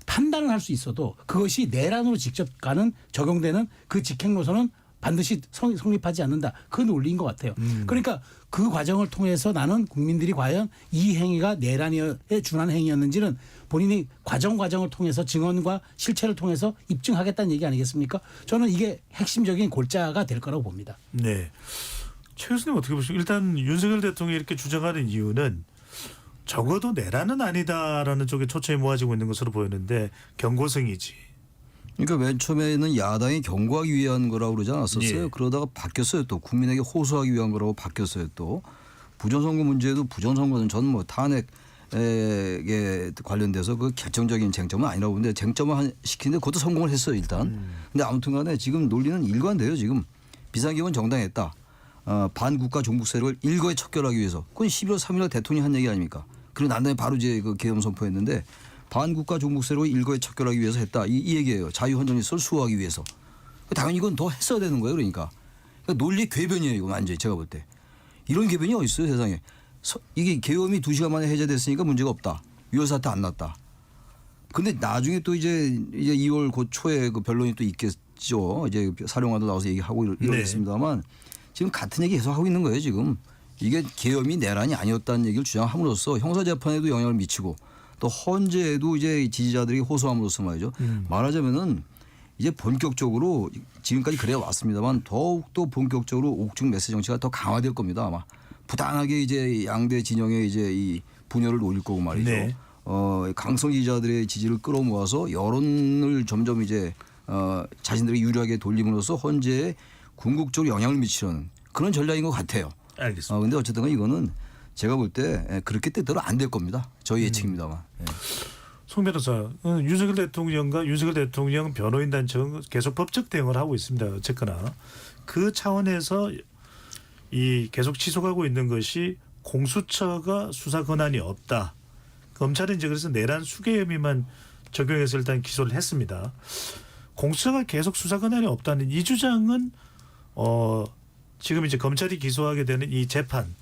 판단을 할 수 있어도 그것이 내란으로 직접 적용되는 그 직행 노선은 반드시 성립하지 않는다. 그 논리인 것 같아요. 그러니까 그 과정을 통해서 나는 국민들이 과연 이 행위가 내란에 준하는 행위였는지는 본인이 과정을 통해서 증언과 실체를 통해서 입증하겠다는 얘기 아니겠습니까? 저는 이게 핵심적인 골자가 될 거라고 봅니다. 네. 최 교수님 어떻게 보십니까? 일단 윤석열 대통령이 이렇게 주장하는 이유는 적어도 내란은 아니다라는 쪽에 초점이 모아지고 있는 것으로 보이는데 경고성이지. 그러니까 맨 처음에는 야당이 경고하기 위한 거라고 그러지 않았었어요. 예. 그러다가 바뀌었어요. 또 국민에게 호소하기 위한 거라고 바뀌었어요. 또 부정선거 문제도 부정선거는 저는 뭐 탄핵에 관련돼서 그 결정적인 쟁점은 아니라고 보는데 쟁점을 시키는데 그것도 성공을 했어요 일단. 근데 아무튼간에 지금 논리는 일관돼요. 지금 비상기업은 정당했다. 반국가 종북 세력을 일거에 척결하기 위해서. 그건 11월 3일 대통령이 한 얘기 아닙니까? 그리고 난 다음에 바로 이제 그 계엄 선포했는데 반국가 종북 세력을 일거에 척결하기 위해서 했다. 이 얘기예요. 자유헌정질서를 수호하기 위해서. 당연히 이건 더 했어야 되는 거예요. 그러니까 논리 궤변이에요. 이거 완전히 제가 볼 때. 이런 궤변이 어디 있어요 세상에. 이게 계엄이 2시간 만에 해제됐으니까 문제가 없다. 유혈 사태 안 났다. 근데 나중에 또 이제 2월 곧 초에 그 변론이 또 있겠죠. 이제 사령관도 나와서 얘기하고 이러겠습니다만 지금 같은 얘기 계속 하고 있는 거예요 지금. 이게 계엄이 내란이 아니었다는 얘기를 주장함으로써 형사재판에도 영향을 미치고 또 헌재에도 이제 지지자들이 호소함으로써 말이죠. 말하자면은 이제 본격적으로 지금까지 그래 왔습니다만 더욱더 본격적으로 옥중 메시지 정치가 더 강화될 겁니다 아마. 부당하게 이제 양대 진영의 이제 이 분열을 올릴 거고 말이죠. 네. 강성 지지자들의 지지를 끌어모아서 여론을 점점 이제 자신들에게 유리하게 돌림으로써 헌재에 궁극적으로 영향을 미치려는 그런 전략인 것 같아요. 알겠습니다. 근데 어쨌든 이거는 제가 볼 때 그렇게 뜻대로 안 될 겁니다. 저희 예측입니다만. 예. 송 변호사, 윤석열 대통령과 윤석열 대통령 변호인 단체는 계속 법적 대응을 하고 있습니다. 어쨌거나 그 차원에서 이 계속 지속하고 있는 것이 공수처가 수사 권한이 없다. 검찰은 이제 그래서 내란 수개 혐의만 적용해서 일단 기소를 했습니다. 공수처가 계속 수사 권한이 없다는 이 주장은 지금 이제 검찰이 기소하게 되는 이 재판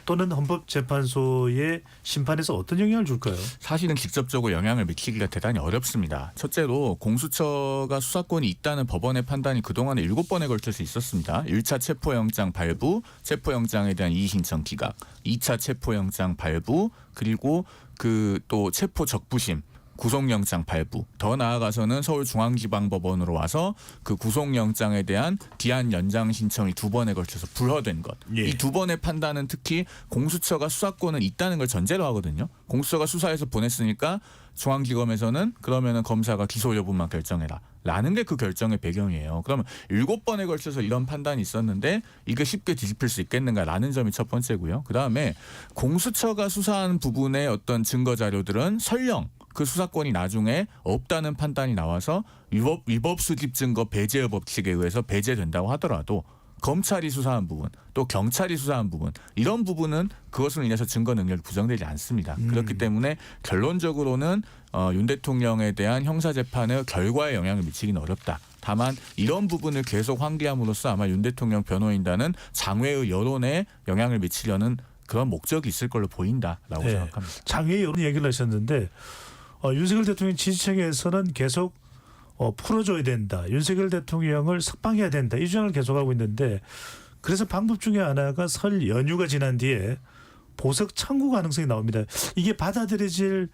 또는 헌법재판소의 심판에서 어떤 영향을 줄까요? 사실은 직접적으로 영향을 미치기가 대단히 어렵습니다. 첫째로 공수처가 수사권이 있다는 법원의 판단이 그동안에 7번에 걸쳐서 있었습니다. 1차 체포영장 발부, 체포영장에 대한 이의신청 기각, 2차 체포영장 발부, 그리고 그 또 체포 적부심, 구속영장 발부, 더 나아가서는 서울중앙지방법원으로 와서 그 구속영장에 대한 기한 연장 신청이 2번에 걸쳐서 불허된 것. 예. 이 2번의 판단은 특히 공수처가 수사권은 있다는 걸 전제로 하거든요. 공수처가 수사해서 보냈으니까 중앙지검에서는 그러면은 검사가 기소 여부만 결정해라. 라는 게 그 결정의 배경이에요. 그러면 7번에 걸쳐서 이런 판단이 있었는데 이게 쉽게 뒤집힐 수 있겠는가라는 점이 첫 번째고요. 그다음에 공수처가 수사한 부분의 어떤 증거 자료들은 설령 그 수사권이 나중에 없다는 판단이 나와서 위법 수집 증거 배제 법칙에 의해서 배제된다고 하더라도 검찰이 수사한 부분 또 경찰이 수사한 부분 이런 부분은 그것으로 인해서 증거 능력이 부정되지 않습니다. 그렇기 때문에 결론적으로는 윤 대통령에 대한 형사재판의 결과에 영향을 미치기는 어렵다. 다만 이런 부분을 계속 환기함으로써 아마 윤 대통령 변호인단은 장외의 여론에 영향을 미치려는 그런 목적이 있을 걸로 보인다라고 네. 생각합니다. 장외 여론 얘기를 하셨는데 윤석열 대통령 지지층에서는 계속 풀어줘야 된다. 윤석열 대통령을 석방해야 된다. 이 주장을 계속하고 있는데 그래서 방법 중에 하나가 설 연휴가 지난 뒤에 보석 청구 가능성이 나옵니다. 이게 받아들여질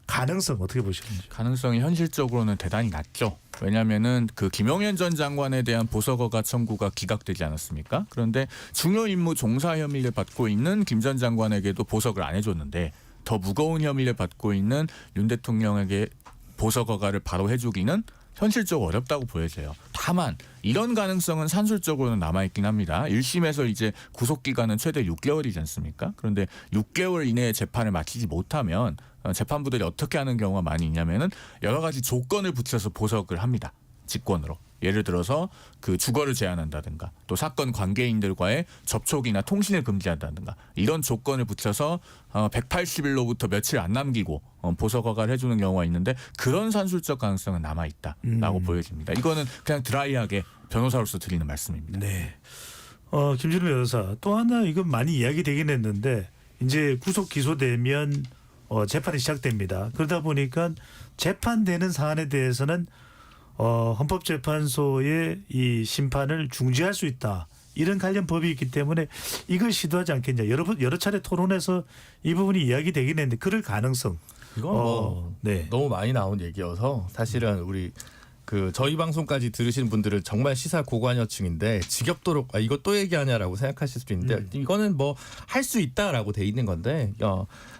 가능성 어떻게 보시는지? 가능성이 현실적으로는 대단히 낮죠. 왜냐하면은 그 김용현 전 장관에 대한 보석허가 청구가 기각되지 않았습니까? 그런데 중요 임무 종사 혐의를 받고 있는 김 전 장관에게도 보석을 안 해줬는데 더 무거운 혐의를 받고 있는 윤 대통령에게 보석허가를 바로 해주기는 현실적으로 어렵다고 보여져요. 다만 이런 가능성은 산술적으로는 남아있긴 합니다. 1심에서 이제 구속기간은 최대 6개월이지 않습니까? 그런데 6개월 이내에 재판을 마치지 못하면 재판부들이 어떻게 하는 경우가 많이 있냐면은 여러 가지 조건을 붙여서 보석을 합니다. 직권으로. 예를 들어서 그 주거를 제한한다든가 또 사건 관계인들과의 접촉이나 통신을 금지한다든가 이런 조건을 붙여서 180일로부터 며칠 안 남기고 보석허가를 해주는 경우가 있는데 그런 산술적 가능성은 남아있다라고 보여집니다. 이거는 그냥 드라이하게 변호사로서 드리는 말씀입니다. 네. 김준우 변호사 또 하나 이건 많이 이야기되긴 했는데 이제 구속 기소되면 재판이 시작됩니다. 그러다 보니까 재판되는 사안에 대해서는 헌법재판소의 이 심판을 중지할 수 있다. 이런 관련 법이 있기 때문에 이걸 시도하지 않겠냐. 여러 차례 토론에서 이 부분이 이야기되긴 했는데 그럴 가능성. 이건 뭐 네. 너무 많이 나온 얘기여서 사실은 우리 그 저희 방송까지 들으시는 분들은 정말 시사 고관여층인데 지겹도록 이거 또 얘기하냐라고 생각하실 수도 있는데 이거는 뭐 할 수 있다라고 돼 있는 건데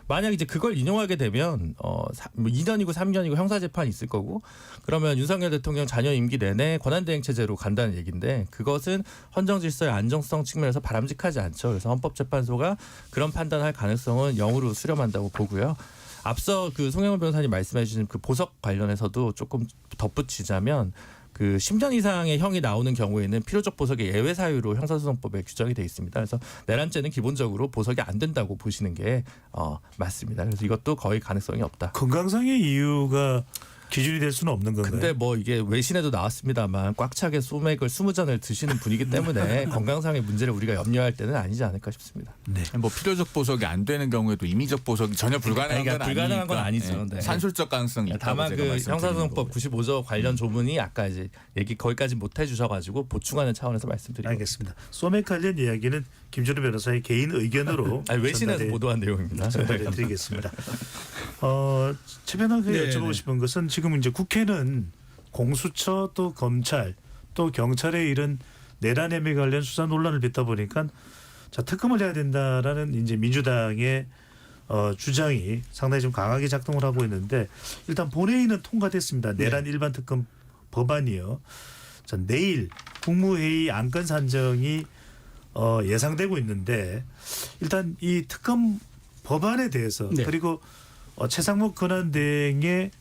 만약 이제 그걸 인용하게 되면 뭐 2년이고 3년이고 형사재판이 있을 거고 그러면 윤석열 대통령 자녀 임기 내내 권한대행 체제로 간다는 얘기인데 그것은 헌정질서의 안정성 측면에서 바람직하지 않죠. 그래서 헌법재판소가 그런 판단할 가능성은 0으로 수렴한다고 보고요. 앞서 그 송영훈 변호사님 말씀해 주신 그 보석 관련해서도 조금 덧붙이자면 그 10년 이상의 형이 나오는 경우에는 필요적 보석의 예외 사유로 형사소송법에 규정이 돼 있습니다. 그래서 내란죄는 기본적으로 보석이 안 된다고 보시는 게 맞습니다. 그래서 이것도 거의 가능성이 없다. 건강상의 이유가 기준이 될 수는 없는 건가요? 근데 뭐 이게 외신에도 나왔습니다만 꽉 차게 소맥을 20잔을 드시는 분이기 때문에 건강상의 문제를 우리가 염려할 때는 아니지 않을까 싶습니다. 네. 뭐 필요적 보석이 안 되는 경우에도 임의적 보석이 전혀 불가능한 그러니까 건 불가능한 건 아니니까. 아니죠. 네. 네. 산술적 가능성이 있다고 다만 제가 그 말씀드리는 형사소송법 거고요. 95조 관련 조문이 아까 이제 얘기 거기까지 못 해주셔가지고 보충하는 차원에서 말씀드리고 알겠습니다. 소맥 관련 이야기는 김준우 변호사의 개인 의견으로 외신에서 보도한 내용입니다. 전달해 드리겠습니다. 최 변호사께 여쭤보고 싶은 것은 지금 이제 국회는 공수처 또 검찰 또 경찰의 이런 내란 혐의 관련 수사 논란을 빚다 보니까 자 특검을 해야 된다라는 이제 민주당의 주장이 상당히 좀 강하게 작동을 하고 있는데 일단 본회의는 통과됐습니다. 내란 일반 특검 법안이요. 자, 내일 국무회의 안건 산정이 예상되고 있는데 일단 이 특검 법안에 대해서 네. 그리고 최상목 권한대행의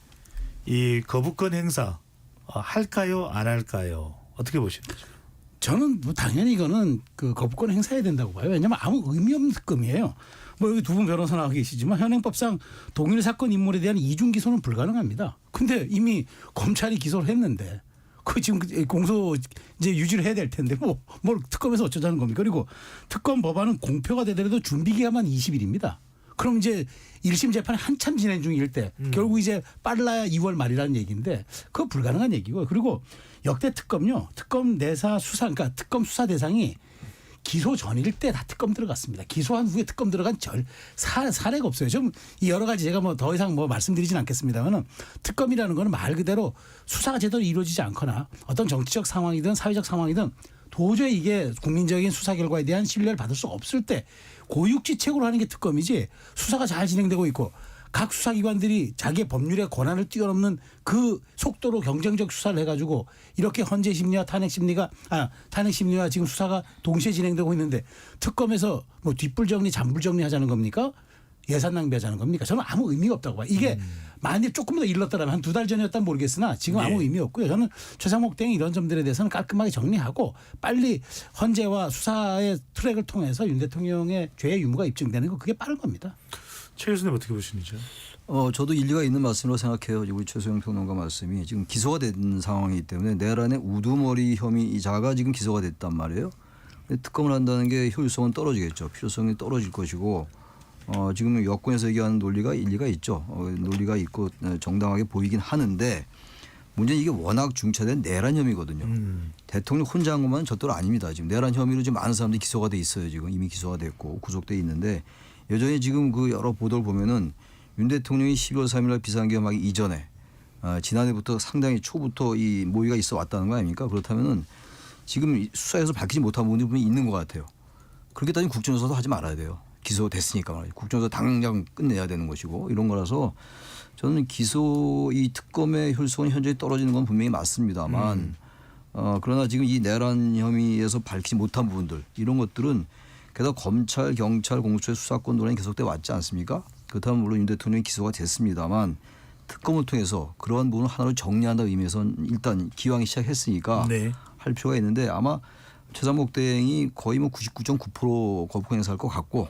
이 거부권 행사 할까요 안 할까요 어떻게 보시는지? 저는 뭐 당연히 이거는 그 거부권 행사해야 된다고 봐요. 왜냐하면 아무 의미 없는 특검이에요. 뭐 여기 두 분 변호사 나와 계시지만 현행법상 동일 사건 인물에 대한 이중 기소는 불가능합니다. 근데 이미 검찰이 기소를 했는데 그 지금 공소 이제 유지를 해야 될 텐데 뭘 특검에서 어쩌자는 겁니까? 그리고 특검 법안은 공표가 되더라도 준비 기간만 20일입니다. 그럼 이제 1심 재판이 한참 진행 중일 때 결국 이제 빨라야 2월 말이라는 얘기인데 그거 불가능한 얘기고 그리고 역대 특검요. 특검 내사 수사 그러니까 특검 수사 대상이 기소 전일 때 다 특검 들어갔습니다. 기소한 후에 특검 들어간 사례가 없어요. 좀 여러 가지 제가 뭐 더 이상 뭐 말씀드리진 않겠습니다만은 특검이라는 거는 말 그대로 수사가 제대로 이루어지지 않거나 어떤 정치적 상황이든 사회적 상황이든 도저히 이게 국민적인 수사 결과에 대한 신뢰를 받을 수 없을 때 고육지책으로 하는 게 특검이지 수사가 잘 진행되고 있고 각 수사기관들이 자기의 법률의 권한을 뛰어넘는 그 속도로 경쟁적 수사를 해가지고 이렇게 헌재 심리와 탄핵 심리와 지금 수사가 동시에 진행되고 있는데 특검에서 뭐 뒷불 정리, 잔불 정리 하자는 겁니까? 예산 낭비하자는 겁니까? 저는 아무 의미가 없다고 봐요. 이게 만약 조금 더 일렀더라면 한 2달 전이었다면 모르겠으나 지금 아무 의미 없고요. 저는 최상목 대행이 이런 점들에 대해서는 깔끔하게 정리하고 빨리 헌재와 수사의 트랙을 통해서 윤 대통령의 죄의 유무가 입증되는 거 그게 빠른 겁니다. 최 교수님 어떻게 보시는지요? 저도 일리가 있는 말씀으로 생각해요. 우리 최소영 평론가 말씀이 지금 기소가 된 상황이기 때문에 내란의 우두머리 혐의자가 지금 기소가 됐단 말이에요. 특검을 한다는 게 효율성은 떨어지겠죠. 필요성이 떨어질 것이고 지금 여권에서 얘기하는 논리가 일리가 있죠. 논리가 있고 정당하게 보이긴 하는데 문제는 이게 워낙 중차된 내란 혐의거든요. 대통령 혼자 한 것만 절대로 아닙니다. 지금 내란 혐의로 지금 많은 사람들이 기소가 돼 있어요. 지금 이미 기소가 됐고 구속돼 있는데 여전히 지금 그 여러 보도를 보면은 윤 대통령이 12월 3일 비상계엄하기 이전에 지난해부터 상당히 초부터 이 모의가 있어 왔다는 거 아닙니까? 그렇다면은 지금 수사에서 밝히지 못한 부분이 분명히 있는 것 같아요. 그렇게 따지면 국정조사도 하지 말아야 돼요. 기소됐으니까 말이죠. 국정조사 당장 끝내야 되는 것이고 이런 거라서 저는 기소 이 특검의 효율성은 현저히 떨어지는 건 분명히 맞습니다만 그러나 지금 이 내란 혐의에서 밝히지 못한 부분들 이런 것들은 게다가 검찰, 경찰, 공수처의 수사권 논란이 계속돼 왔지 않습니까? 그렇다면 물론 윤 대통령이 기소가 됐습니다만 특검을 통해서 그러한 부분을 하나로 정리한다는 의미에서는 일단 기왕이 시작했으니까 할 필요가 있는데 아마 최상목 대행이 거의 뭐 99.9% 거부 행사할 것 같고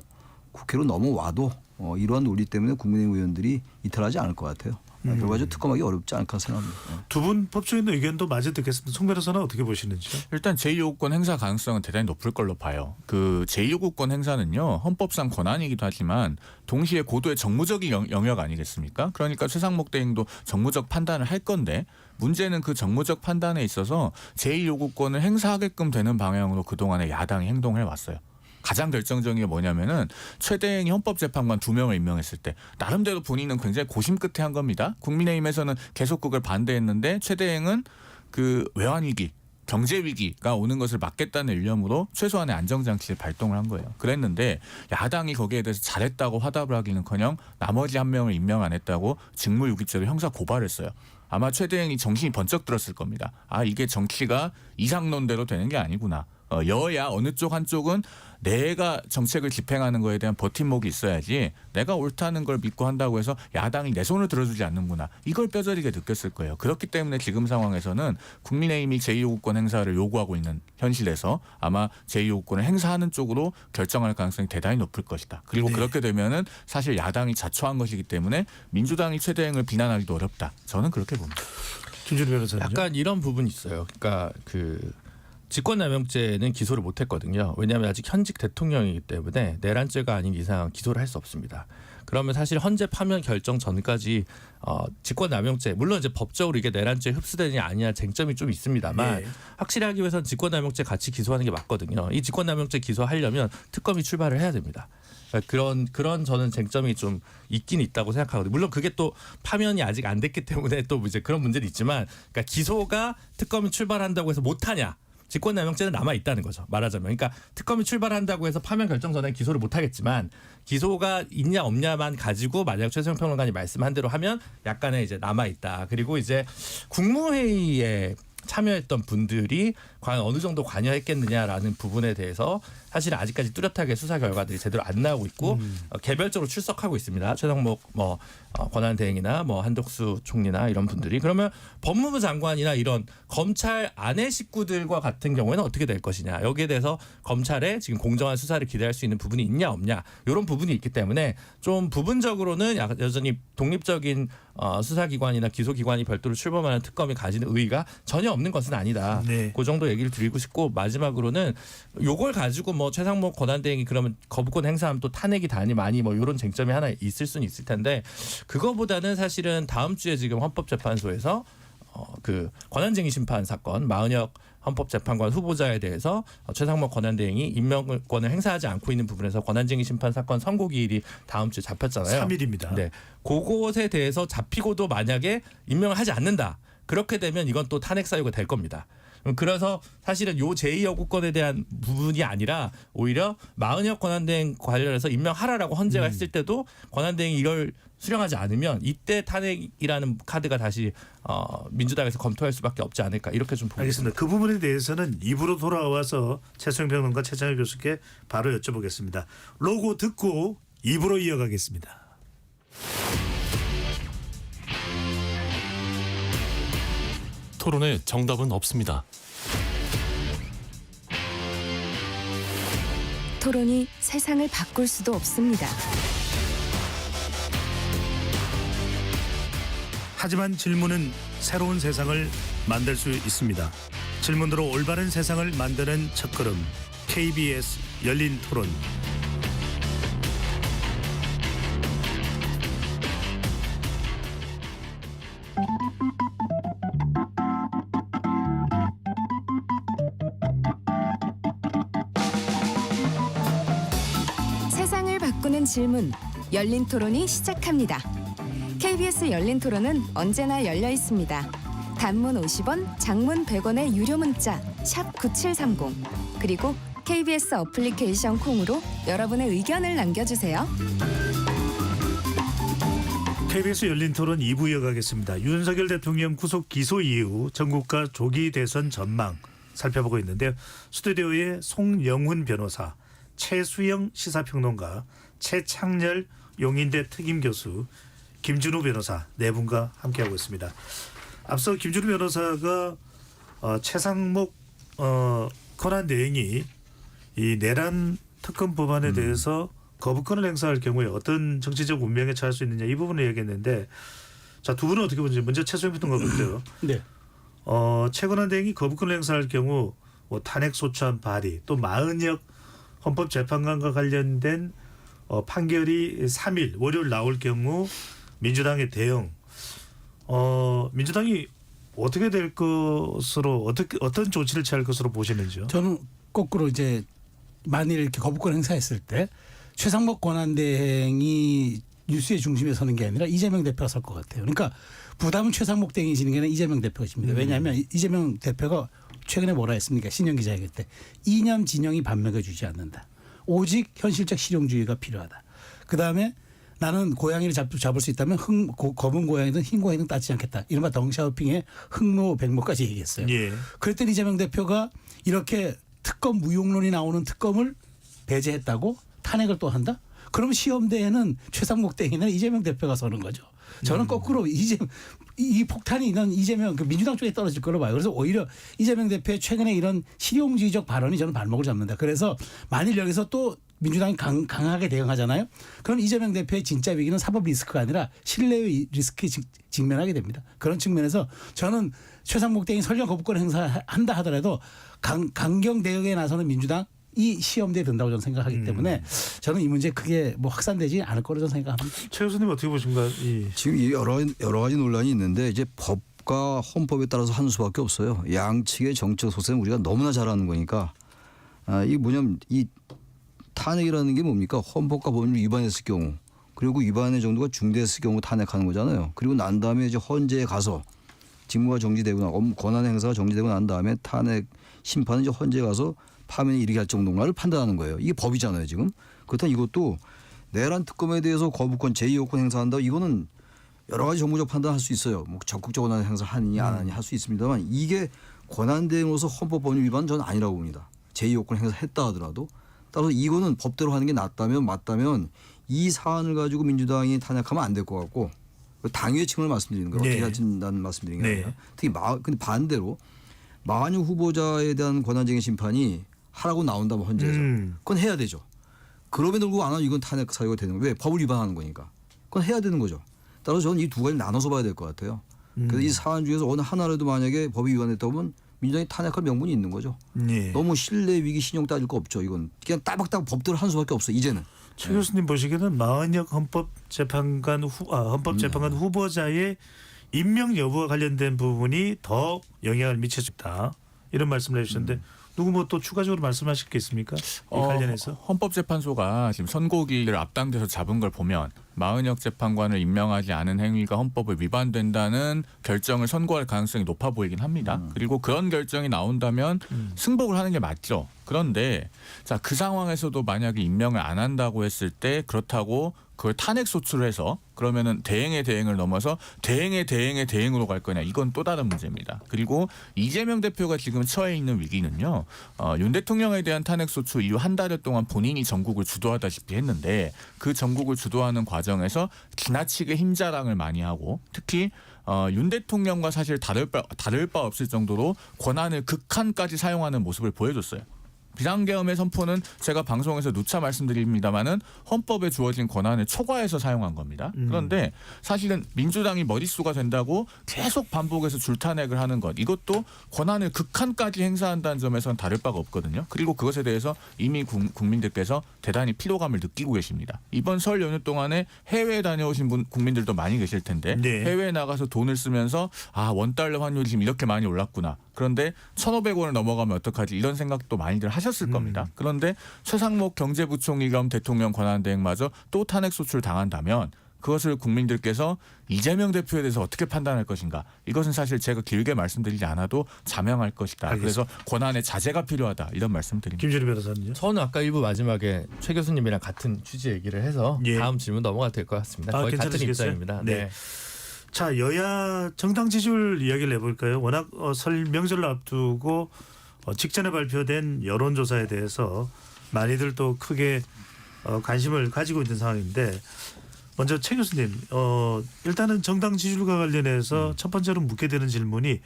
국회로 넘어와도 이러한 논리 때문에 국민의힘 의원들이 이탈하지 않을 것 같아요. 결과적으로 특검하기 어렵지 않을까 생각합니다. 두 분 법조인 의견도 마저 듣겠습니다. 송 변호사는 어떻게 보시는지요? 일단 제2요구권 행사 가능성은 대단히 높을 걸로 봐요. 그 제2요구권 행사는요. 헌법상 권한이기도 하지만 동시에 고도의 정무적인 영역 아니겠습니까? 그러니까 최상목 대행도 정무적 판단을 할 건데 문제는 그 정무적 판단에 있어서 제2요구권을 행사하게끔 되는 방향으로 그동안에 야당이 행동해 왔어요. 가장 결정적인 게 뭐냐면은 최 대행이 헌법재판관 2명을 임명했을 때 나름대로 본인은 굉장히 고심 끝에 한 겁니다. 국민의힘에서는 계속 그걸 반대했는데 최 대행은 그 외환위기, 경제위기가 오는 것을 막겠다는 일념으로 최소한의 안정장치를 발동을 한 거예요. 그랬는데 야당이 거기에 대해서 잘했다고 화답을 하기는커녕 나머지 한 명을 임명 안 했다고 직무유기죄로 형사 고발했어요. 아마 최 대행이 정신이 번쩍 들었을 겁니다. 아 이게 정치가 이상론대로 되는 게 아니구나. 여야 어느 쪽 한쪽은 내가 정책을 집행하는 거에 대한 버팀목이 있어야지 내가 옳다는 걸 믿고 한다고 해서 야당이 내 손을 들어주지 않는구나. 이걸 뼈저리게 느꼈을 거예요. 그렇기 때문에 지금 상황에서는 국민의힘이 제2요구권 행사를 요구하고 있는 현실에서 아마 제2요구권을 행사하는 쪽으로 결정할 가능성이 대단히 높을 것이다. 그리고 그렇게 되면은 사실 야당이 자초한 것이기 때문에 민주당이 최 대행을 비난하기도 어렵다. 저는 그렇게 봅니다. 김준우 변호사는요? 약간 이런 부분이 있어요. 그러니까 그 직권남용죄는 기소를 못했거든요. 왜냐하면 아직 현직 대통령이기 때문에 내란죄가 아닌 이상 기소를 할 수 없습니다. 그러면 사실 헌재 파면 결정 전까지 직권남용죄 물론 이제 법적으로 이게 내란죄에 흡수되느냐 아니냐 쟁점이 좀 있습니다만 확실히 하기 위해서는 직권남용죄 같이 기소하는 게 맞거든요. 이 직권남용죄 기소하려면 특검이 출발을 해야 됩니다. 그런 저는 쟁점이 좀 있긴 있다고 생각하거든요. 물론 그게 또 파면이 아직 안 됐기 때문에 또 이제 그런 문제는 있지만 그러니까 기소가 특검이 출발한다고 해서 못하냐. 직권남용죄는 남아 있다는 거죠. 말하자면. 그러니까 특검이 출발한다고 해서 파면 결정 전에 기소를 못 하겠지만 기소가 있냐 없냐만 가지고 만약 최소영 평론가님 말씀한 대로 하면 약간의 이제 남아 있다. 그리고 이제 국무회의에 참여했던 분들이 과연 어느 정도 관여했겠느냐라는 부분에 대해서 사실은 아직까지 뚜렷하게 수사 결과들이 제대로 안 나오고 있고 개별적으로 출석하고 있습니다. 최상목 권한대행이나 한덕수 총리나 이런 분들이 그러면 법무부 장관이나 이런 검찰 안의 식구들과 같은 경우에는 어떻게 될 것이냐 여기에 대해서 검찰에 지금 공정한 수사를 기대할 수 있는 부분이 있냐 없냐 이런 부분이 있기 때문에 좀 부분적으로는 여전히 독립적인 수사기관이나 기소기관이 별도로 출범하는 특검이 가지는 의의가 전혀 전혀 없는 것은 아니다. 네. 그 정도 얘기를 드리고 싶고 마지막으로는 요걸 가지고 뭐 최상목 권한대행이 그러면 거부권 행사하면 또 탄핵이 다니 많이 뭐 이런 쟁점이 하나 있을 수는 있을 텐데 그거보다는 사실은 다음 주에 지금 헌법재판소에서 그 권한쟁의 심판 사건 마은혁 헌법재판관 후보자에 대해서 최상목 권한대행이 임명권을 행사하지 않고 있는 부분에서 권한쟁의 심판 사건 선고 기일이 다음 주에 잡혔잖아요. 3일입니다. 네, 그것에 대해서 잡히고도 만약에 임명을 하지 않는다. 그렇게 되면 이건 또 탄핵 사유가 될 겁니다. 그래서 사실은 요 제2여구권에 대한 부분이 아니라 오히려 마은혁 권한대행 관련해서 임명하라라고 헌재가 했을 때도 권한대행이 이걸 수령하지 않으면 이때 탄핵이라는 카드가 다시 민주당에서 검토할 수밖에 없지 않을까 이렇게 좀 보고 있습니다. 알겠습니다. 그 부분에 대해서는 입으로 돌아와서 최수영 평론가 최창일 교수께 바로 여쭤보겠습니다. 로고 듣고 입으로 이어가겠습니다. 토론에 정답은 없습니다. 토론이 세상을 바꿀 수도 없습니다. 하지만 질문은 새로운 세상을 만들 수 있습니다. 질문으로 올바른 세상을 만드는 첫걸음 KBS 열린 토론. 세상을 바꾸는 질문 열린 토론이 시작합니다. KBS 열린 토론은 언제나 열려 있습니다. 단문 50원, 장문 100원의 유료 문자 샵 9730 그리고 KBS 어플리케이션 콩으로 여러분의 의견을 남겨주세요. KBS 열린 토론 2부 이어가겠습니다. 윤석열 대통령 구속 기소 이후 전국과 조기 대선 전망 살펴보고 있는데요. 스튜디오에 송영훈 변호사, 최수영 시사평론가, 최창렬 용인대 특임교수, 김준우 변호사 네 분과 함께하고 있습니다. 앞서 김준우 변호사가 최상목 권한대행이 이 내란 특검 법안에 대해서 거부권을 행사할 경우에 어떤 정치적 운명에 처할 수 있느냐 이 부분을 얘기했는데 자, 두 분은 어떻게 보는지 먼저 최수영 평론가부터요. 네. 최 권한대행이 거부권을 행사할 경우 뭐 탄핵 소추안 발의 또 마은혁 헌법재판관과 관련된 판결이 3일 월요일 나올 경우 민주당의 대응 민주당이 어떻게 될 것으로 어떤 조치를 취할 것으로 보시는지요? 저는 거꾸로 이제 만일 이렇게 거부권 행사했을 때 최상목 권한대행이 뉴스의 중심에 서는 게 아니라 이재명 대표가 설 것 같아요. 그러니까 부담은 최상목 대행이 지는 게 아니라 이재명 대표가 집니다. 왜냐하면 이재명 대표가 최근에 뭐라 했습니까? 신년 기자회견 때 이념 진영이 반맥을 주지 않는다. 오직 현실적 실용주의가 필요하다. 그다음에 나는 고양이를 잡을 수 있다면 검은 고양이든 흰 고양이든 따지지 않겠다. 이른바 덩샤오핑의 흑모 백모까지 얘기했어요. 예. 그랬더니 이재명 대표가 이렇게 특검 무용론이 나오는 특검을 배제했다고 탄핵을 또 한다? 그럼 시험대에는 최상목 대행이나 이재명 대표가 서는 거죠. 저는 거꾸로 이 폭탄이 이런 이재명 그 민주당 쪽에 떨어질 거로 봐요. 그래서 오히려 이재명 대표의 최근에 이런 실용주의적 발언이 저는 발목을 잡는다. 그래서 만일 여기서 또 민주당이 강하게 대응하잖아요. 그럼 이재명 대표의 진짜 위기는 사법 리스크가 아니라 신뢰의 리스크에 직면하게 됩니다. 그런 측면에서 저는 최상목 대행이 설령 거부권 행사한다 하더라도 강경 대응에 나서는 민주당 이 시험대에 든다고 저는 생각하기 때문에 저는 이 문제 크게 뭐 확산되지 않을 거로 저는 생각합니다. 최 교수님 어떻게 보십니까? 지금 여러 가지 논란이 있는데 이제 법과 헌법에 따라서 하는 수밖에 없어요. 양측의 정책 소세는 우리가 너무나 잘 아는 거니까 이게 뭐냐면 이 탄핵이라는 게 뭡니까? 헌법과 법률 위반했을 경우 그리고 위반의 정도가 중대했을 경우 탄핵하는 거잖아요. 그리고 난 다음에 이제 헌재에 가서 직무가 정지되고 권한 행사가 정지되고 난 다음에 탄핵 심판은 이제 헌재에 가서 파면이 이르게 할 정도인가를 판단하는 거예요. 이게 법이잖아요, 지금. 그렇다면 이것도 내란 특검에 대해서 거부권 제2여권 행사한다. 이거는 여러 가지 정무적 판단할 수 있어요. 뭐 적극적 권한 행사하느냐 안 하느냐 할 수 있습니다만 이게 권한대행으로서 헌법 법률 위반은 저는 아니라고 봅니다. 제2여권 행사했다 하더라도. 따라서 이거는 법대로 하는 게 맞다면 이 사안을 가지고 민주당이 탄핵하면 안 될 것 같고 당위의 층을 말씀드리는 거예요. 어떻게 하진다는 말씀드리는 게 아니라. 특히 근데 반대로 마은혁 후보자에 대한 권한쟁의 심판이 하라고 나온다면 헌재에서 그건 해야 되죠. 그럼에도 불구하고 안 하면 이건 탄핵 사유가 되는 거예요. 왜? 법을 위반하는 거니까. 그건 해야 되는 거죠. 따라서 저는 이 두 가지 나눠서 봐야 될 것 같아요. 그래서 이 사안 중에서 어느 하나라도 만약에 법이 위반됐다면 민주당이 탄핵할 명분이 있는 거죠. 예. 너무 신뢰 위기 신용 따질 거 없죠. 이건 그냥 따박따박 법대로 한 수밖에 없어 이제는. 최 교수님 보시기에는 마은혁 헌법재판관 후보자의 임명 여부와 관련된 부분이 더 영향을 미쳐준다 이런 말씀을 해주셨는데 누구 뭐 또 추가적으로 말씀하실 게 있습니까? 이 관련해서 헌법재판소가 지금 선고기일을 앞당겨서 잡은 걸 보면 마은혁 재판관을 임명하지 않은 행위가 헌법에 위반된다는 결정을 선고할 가능성이 높아 보이긴 합니다. 그리고 그런 결정이 나온다면 승복을 하는 게 맞죠. 그런데 자, 그 상황에서도 만약에 임명을 안 한다고 했을 때 그렇다고 그걸 탄핵 소추를 해서 그러면은 대행의 대행을 넘어서 대행의 대행의 대행으로 갈 거냐 이건 또 다른 문제입니다. 그리고 이재명 대표가 지금 처해 있는 위기는요. 윤 대통령에 대한 탄핵 소추 이후 한 달여 동안 본인이 전국을 주도하다시피 했는데 그 전국을 주도하는 과정에서 지나치게 힘자랑을 많이 하고 특히 윤 대통령과 사실 다를 바 없을 정도로 권한을 극한까지 사용하는 모습을 보여줬어요. 비상계엄의 선포는 제가 방송에서 누차 말씀드립니다마는 헌법에 주어진 권한을 초과해서 사용한 겁니다. 그런데 사실은 민주당이 머릿수가 된다고 계속 반복해서 줄탄핵을 하는 것 이것도 권한을 극한까지 행사한다는 점에서는 다를 바가 없거든요. 그리고 그것에 대해서 이미 국민들께서 대단히 피로감을 느끼고 계십니다. 이번 설 연휴 동안에 해외에 다녀오신 국민들도 많이 계실 텐데 네. 해외에 나가서 돈을 쓰면서 원달러 환율이 지금 이렇게 많이 올랐구나. 그런데 1,500원을 넘어가면 어떡하지 이런 생각도 많이들 하셨을 겁니다. 그런데 최상목 경제부총리 겸 대통령 권한대행마저 또 탄핵 소추를 당한다면 그것을 국민들께서 이재명 대표에 대해서 어떻게 판단할 것인가 이것은 사실 제가 길게 말씀드리지 않아도 자명할 것이다. 알겠습니다. 그래서 권한의 자제가 필요하다 이런 말씀드립니다. 김준희 변호사님요. 저는 아까 일부 마지막에 최 교수님이랑 같은 취지 얘기를 해서 예. 다음 질문 넘어가도 될 것 같습니다. 거의 같은 괜찮으시겠어요? 입장입니다. 네. 네. 자, 여야 정당 지지율 이야기를 해볼까요? 워낙 설 명절을 앞두고 직전에 발표된 여론조사에 대해서 많이들 또 크게 관심을 가지고 있는 상황인데 먼저 최 교수님, 일단은 정당 지지율과 관련해서 첫 번째로 묻게 되는 질문이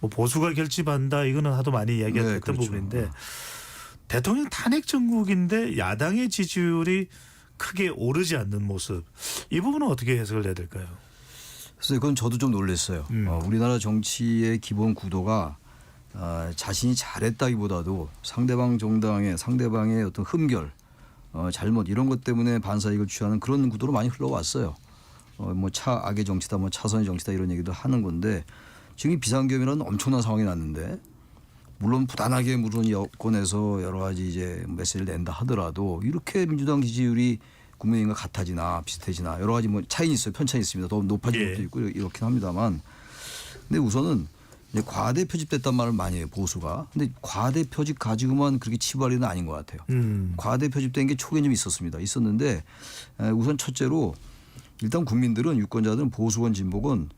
뭐 보수가 결집한다 이거는 하도 많이 이야기가 네, 됐던 그렇죠. 부분인데 대통령 탄핵 정국인데 야당의 지지율이 크게 오르지 않는 모습 이 부분은 어떻게 해석을 해야 될까요? 그래서 그건 저도 좀 놀랐어요. 우리나라 정치의 기본 구도가 자신이 잘했다기보다도 상대방의 어떤 흠결, 잘못 이런 것 때문에 반사이익을 취하는 그런 구도로 많이 흘러왔어요. 뭐 차악의 정치다, 뭐 차선의 정치다 이런 얘기도 하는 건데 지금 이 비상계엄이라는 엄청난 상황이 났는데 물론 부단하게 물론 여권에서 여러 가지 이제 메시지를 낸다 하더라도 이렇게 민주당 지지율이 국민의힘과 같아지나 비슷해지나 여러 가지 뭐 차이는 있어요. 편차는 있습니다. 더 높아진 것도 있고 이렇긴 합니다만 근데 우선은 이제 과대 표집됐단 말을 많이 해요. 보수가. 근데 과대 표집 가지고만 그렇게 치부할 일은 아닌 것 같아요. 과대 표집된 게 초기에 좀 있었는데 우선 첫째로 일단 국민들은 유권자들은 보수건 진보건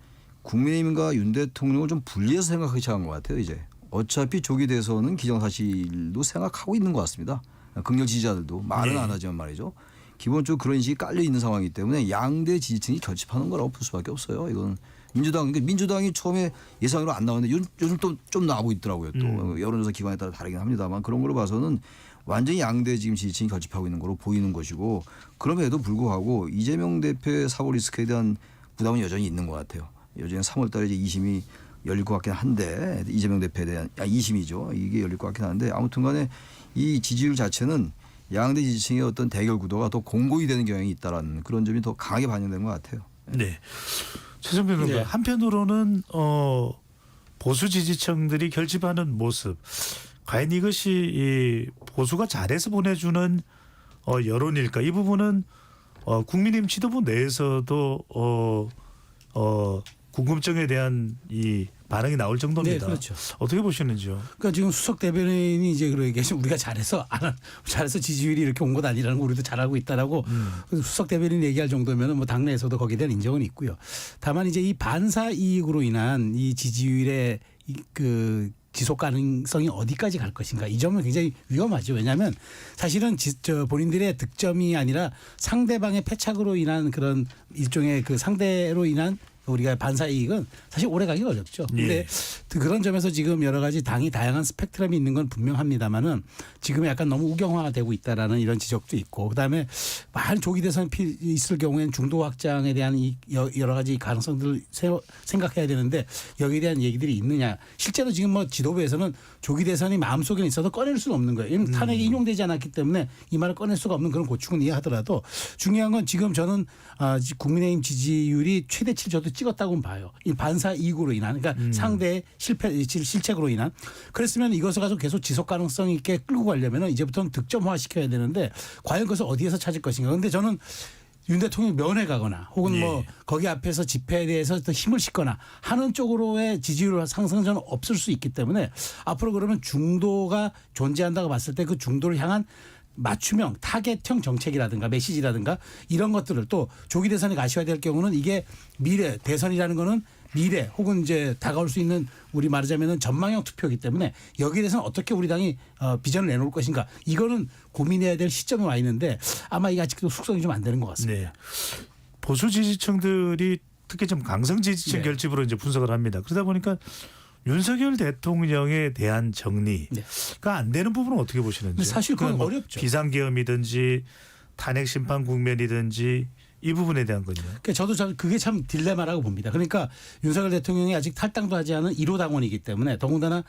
국민의힘과 윤 대통령을 좀 분리해서 생각하기 시작한 것 같아요. 이제 어차피 조기 대선은 기정사실도 생각하고 있는 것 같습니다. 극렬 지지자들도 말은 안 하지만 말이죠. 기본적으로 그런 인식이 깔려 있는 상황이기 때문에 양대 지지층이 결집하는 거라고 볼 수밖에 없어요. 이건 민주당이 처음에 예상으로 안 나왔는데 요즘 또 좀 나오고 있더라고요. 또 여론조사 기관에 따라 다르긴 합니다만 그런 걸로 봐서는 완전히 양대 지금 지지층이 결집하고 있는 거로 보이는 것이고 그럼에도 불구하고 이재명 대표의 사고 리스크에 대한 부담은 여전히 있는 것 같아요. 여전히 3월 달에 이제 2심이 열릴 것 같긴 한데 이재명 대표에 대한 2심이죠. 이게 열릴 것 같긴 한데 아무튼 간에 이 지지율 자체는 양대 지지층의 어떤 대결 구도가 더 공고히 되는 경향이 있다라는 그런 점이 더 강하게 반영된 것 같아요. 네. 최종변 의원 한편으로는 보수 지지층들이 결집하는 모습 과연 이것이 이 보수가 잘해서 보내주는 여론일까? 이 부분은 국민의힘 지도부 내에서도 궁금증에 대한 이 반응이 나올 정도입니다. 네, 그렇죠. 어떻게 보시는지요? 그러니까 지금 수석 대변인이 이제 그러게 우리가 잘해서 지지율이 이렇게 온 것 아니라는 거 우리도 잘 알고 있다라고 수석 대변인 얘기할 정도면은 뭐 당내에서도 거기에 대한 인정은 있고요. 다만 이제 이 반사 이익으로 인한 이 지지율의 그 지속 가능성이 어디까지 갈 것인가 이 점은 굉장히 위험하죠. 왜냐하면 사실은 본인들의 득점이 아니라 상대방의 패착으로 인한 그런 일종의 그 상대로 인한 우리가 반사 이익은 사실 오래 가기 어렵죠. 근데 그런 점에서 지금 여러 가지 당이 다양한 스펙트럼이 있는 건 분명합니다만은 지금 약간 너무 우경화되고 있다라는 이런 지적도 있고 그다음에 만 조기 대선이 있을 경우에는 중도 확장에 대한 이 여러 가지 가능성들을 생각해야 되는데 여기에 대한 얘기들이 있느냐. 실제로 지금 뭐 지도부에서는 조기 대선이 마음속에 있어도 꺼낼 수는 없는 거예요. 탄핵이 인용되지 않았기 때문에 이 말을 꺼낼 수가 없는 그런 고충은 이해하더라도 중요한 건 지금 저는 국민의힘 지지율이 최대치를 저도 찍었다고 봐요. 이 반사 이익으로 인한 그러니까 상대의 실책으로 인한 그랬으면 이것을 가지고 계속 지속 가능성 있게 끌고 가려면 이제부터는 득점화 시켜야 되는데 과연 그것을 어디에서 찾을 것인가. 그런데 저는 윤 대통령이 면회 가거나 혹은 뭐 거기 앞에서 집회에 대해서 더 힘을 싣거나 하는 쪽으로의 지지율 상승은 저는 없을 수 있기 때문에 앞으로 그러면 중도가 존재한다고 봤을 때 그 중도를 향한 맞춤형 타겟형 정책이라든가 메시지라든가 이런 것들을 또 조기 대선에 가셔야 될 경우는 이게 미래 대선이라는 거는 미래 혹은 이제 다가올 수 있는 우리 말하자면은 전망형 투표이기 때문에 여기에 대해서는 어떻게 우리 당이 비전을 내놓을 것인가 이거는 고민해야 될 시점에 와 있는데 아마 이게 아직도 숙성이 좀 안 되는 것 같습니다. 네. 보수 지지층들이 특히 좀 강성 지지층 결집으로 이제 분석을 합니다. 그러다 보니까 윤석열 대통령에 대한 정리가 안 되는 부분은 어떻게 보시는지. 사실 그건 뭐 어렵죠. 비상계엄이든지 탄핵 심판 국면이든지 이 부분에 대한 건요. 그러니까 저도 그게 참 딜레마라고 봅니다. 그러니까 윤석열 대통령이 아직 탈당도 하지 않은 1호 당원이기 때문에 더군다나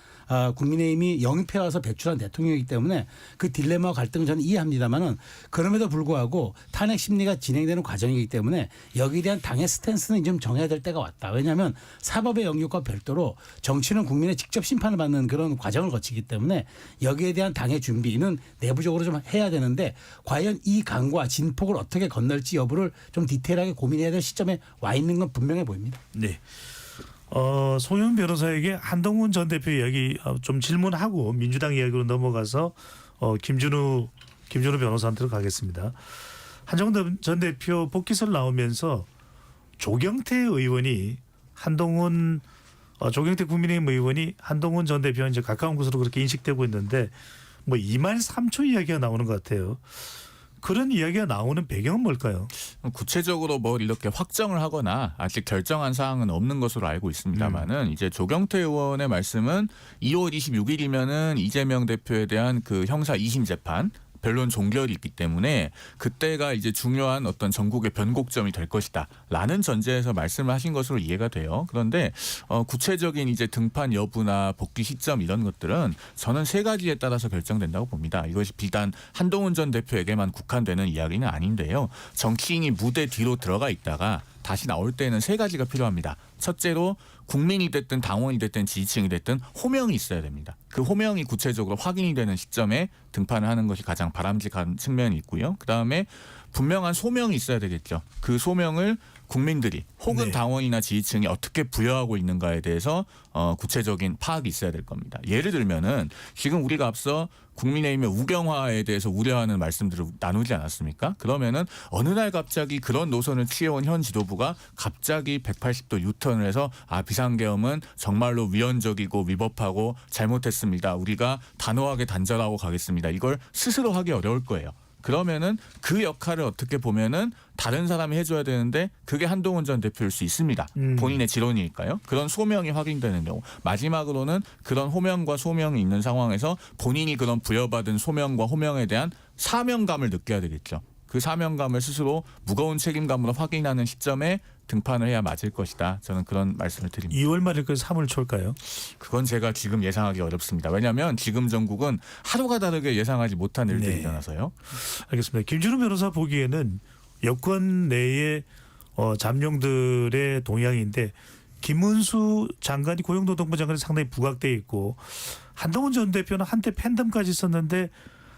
국민의힘이 영입해 와서 배출한 대통령이기 때문에 그 딜레마와 갈등을 저는 이해합니다만은 그럼에도 불구하고 탄핵 심리가 진행되는 과정이기 때문에 여기에 대한 당의 스탠스는 좀 정해야 될 때가 왔다. 왜냐하면 사법의 영역과 별도로 정치는 국민의 직접 심판을 받는 그런 과정을 거치기 때문에 여기에 대한 당의 준비는 내부적으로 좀 해야 되는데 과연 이 강과 진폭을 어떻게 건널지 여부를 좀 디테일하게 고민해야 될 시점에 와 있는 건 분명해 보입니다. 네. 송영 변호사에게 한동훈 전 대표 이야기 좀 질문하고 민주당 이야기로 넘어가서 김준우 변호사한테로 가겠습니다. 한동훈 전 대표 복귀설 나오면서 조경태 국민의힘 의원이 한동훈 전 대표와 이제 가까운 곳으로 그렇게 인식되고 있는데 뭐 2말 3초 이야기가 나오는 것 같아요. 그런 이야기가 나오는 배경은 뭘까요? 구체적으로 뭐 이렇게 확정을 하거나 아직 결정한 사항은 없는 것으로 알고 있습니다만은 이제 조경태 의원의 말씀은 2월 26일이면은 이재명 대표에 대한 그 형사 2심 재판 변론 종결이 있기 때문에 그때가 이제 중요한 어떤 전국의 변곡점이 될 것이다라는 전제에서 말씀을 하신 것으로 이해가 돼요. 그런데 구체적인 이제 등판 여부나 복귀 시점 이런 것들은 저는 세 가지에 따라서 결정된다고 봅니다. 이것이 비단 한동훈 전 대표에게만 국한되는 이야기는 아닌데요. 정치인이 무대 뒤로 들어가 있다가 다시 나올 때는 세 가지가 필요합니다. 첫째로 국민이 됐든 당원이 됐든 지지층이 됐든 호명이 있어야 됩니다. 그 호명이 구체적으로 확인이 되는 시점에 등판을 하는 것이 가장 바람직한 측면이 있고요. 그다음에 분명한 소명이 있어야 되겠죠. 그 소명을 국민들이 혹은 당원이나 지지층이 어떻게 부여하고 있는가에 대해서 구체적인 파악이 있어야 될 겁니다. 예를 들면은 지금 우리가 앞서 국민의힘의 우경화에 대해서 우려하는 말씀들을 나누지 않았습니까? 그러면은 어느 날 갑자기 그런 노선을 취해온 현 지도부가 갑자기 180도 유턴을 해서 비상계엄은 정말로 위헌적이고 위법하고 잘못했습니다. 우리가 단호하게 단절하고 가겠습니다. 이걸 스스로 하기 어려울 거예요. 그러면은 그 역할을 어떻게 보면은 다른 사람이 해줘야 되는데 그게 한동훈 전 대표일 수 있습니다. 본인의 지론이니까요. 그런 소명이 확인되는 경우. 마지막으로는 그런 호명과 소명이 있는 상황에서 본인이 그런 부여받은 소명과 호명에 대한 사명감을 느껴야 되겠죠. 그 사명감을 스스로 무거운 책임감으로 확인하는 시점에 등판을 해야 맞을 것이다. 저는 그런 말씀을 드립니다. 2월 말일까지 3월 초일까요? 그건 제가 지금 예상하기 어렵습니다. 왜냐하면 지금 전국은 하루가 다르게 예상하지 못한 일들이 일어나서요. 알겠습니다. 김준우 변호사 보기에는 여권 내의 잠룡들의 동향인데 김문수 장관이 고용노동부 장관이 상당히 부각돼 있고 한동훈 전 대표는 한때 팬덤까지 있었는데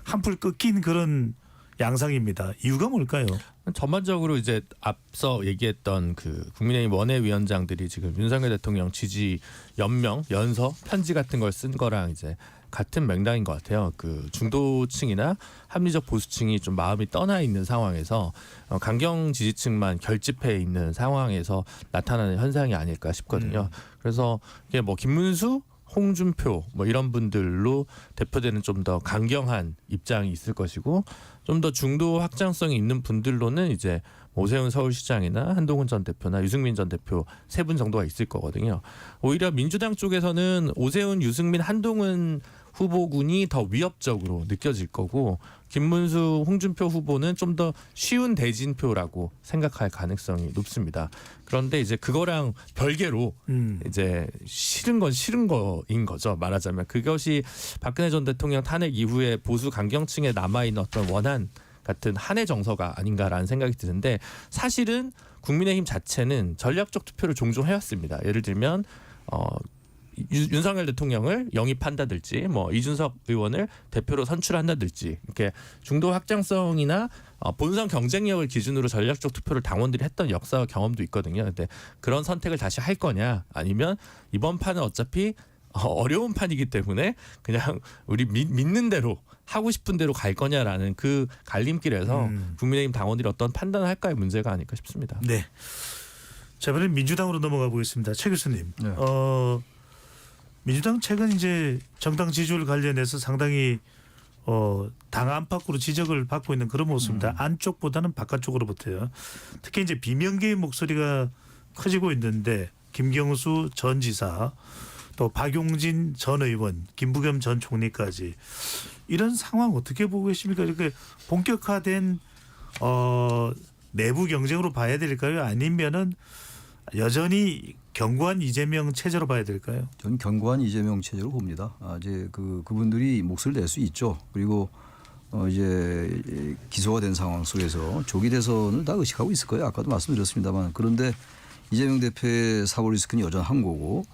한풀 꺾인 그런 양상입니다. 이유가 뭘까요? 전반적으로 이제 앞서 얘기했던 그 국민의힘 원외위원장들이 지금 윤석열 대통령 지지 연명, 연서, 편지 같은 걸 쓴 거랑 이제 같은 맥락인 것 같아요. 그 중도층이나 합리적 보수층이 좀 마음이 떠나 있는 상황에서 강경 지지층만 결집해 있는 상황에서 나타나는 현상이 아닐까 싶거든요. 그래서 이게 뭐 김문수 홍준표 뭐 이런 분들로 대표되는 좀 더 강경한 입장이 있을 것이고 좀 더 중도 확장성이 있는 분들로는 이제 오세훈 서울시장이나 한동훈 전 대표나 유승민 전 대표 세 분 정도가 있을 거거든요. 오히려 민주당 쪽에서는 오세훈, 유승민, 한동훈 후보군이 더 위협적으로 느껴질 거고 김문수, 홍준표 후보는 좀 더 쉬운 대진표라고 생각할 가능성이 높습니다. 그런데 이제 그거랑 별개로 이제 싫은 건 싫은 거인 거죠. 말하자면 그것이 박근혜 전 대통령 탄핵 이후에 보수 강경층에 남아있는 어떤 원한 같은 한해 정서가 아닌가라는 생각이 드는데 사실은 국민의힘 자체는 전략적 투표를 종종 해왔습니다. 예를 들면 윤석열 대통령을 영입한다든지 뭐 이준석 의원을 대표로 선출한다든지 이렇게 중도 확장성이나 본선 경쟁력을 기준으로 전략적 투표를 당원들이 했던 역사와 경험도 있거든요. 근데 그런 선택을 다시 할 거냐 아니면 이번 판은 어차피 어려운 판이기 때문에 그냥 우리 믿는 대로 하고 싶은 대로 갈 거냐라는 그 갈림길에서 국민의힘 당원들이 어떤 판단을 할까의 문제가 아닐까 싶습니다. 네. 자, 이번엔 민주당으로 넘어가 보겠습니다. 최 교수님. 네. 민주당 최근 이제 정당 지지율 관련해서 상당히 당 안팎으로 지적을 받고 있는 그런 모습입니다. 안쪽보다는 바깥쪽으로부터요. 특히 이제 비명계의 목소리가 커지고 있는데 김경수 전 지사 또 박용진 전 의원, 김부겸 전 총리까지 이런 상황 어떻게 보고 계십니까? 이렇게 본격화된 내부 경쟁으로 봐야 될까요? 아니면은 여전히 견고한 이재명 체제로 봐야 될까요? 저는 견고한 이재명 체제로 봅니다. 이제 그분들이 목소리를 낼 수 있죠. 그리고 이제 기소가 된 상황 속에서 조기 대선을 다 의식하고 있을 거예요. 아까도 말씀드렸습니다만 그런데 이재명 대표의 사법 리스크는 여전한 거고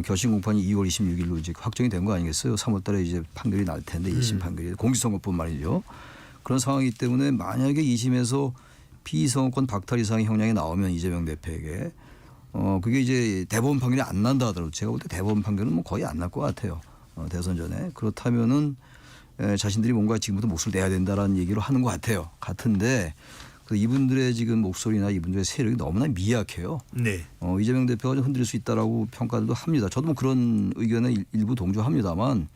결심 공판이 2월 26일로 이제 확정이 된 거 아니겠어요? 3월달에 이제 판결이 날 텐데 1심 판결이 공직선거법 말이죠. 그런 상황이기 때문에 만약에 2심에서 피선거권 박탈 이상의 형량이 나오면 이재명 대표에게 그게 이제 대법원 판결이 안 난다 하더라도 제가 볼 때 대법원 판결은 뭐 거의 안 날 것 같아요. 대선 전에. 그렇다면은 자신들이 뭔가 지금부터 목소리를 내야 된다라는 얘기를 하는 것 같아요. 같은데 이분들의 지금 목소리나 이분들의 세력이 너무나 미약해요. 네. 이재명 대표가 좀 흔들릴 수 있다라고 평가들도 합니다. 저도 뭐 그런 의견에 일부 동조합니다만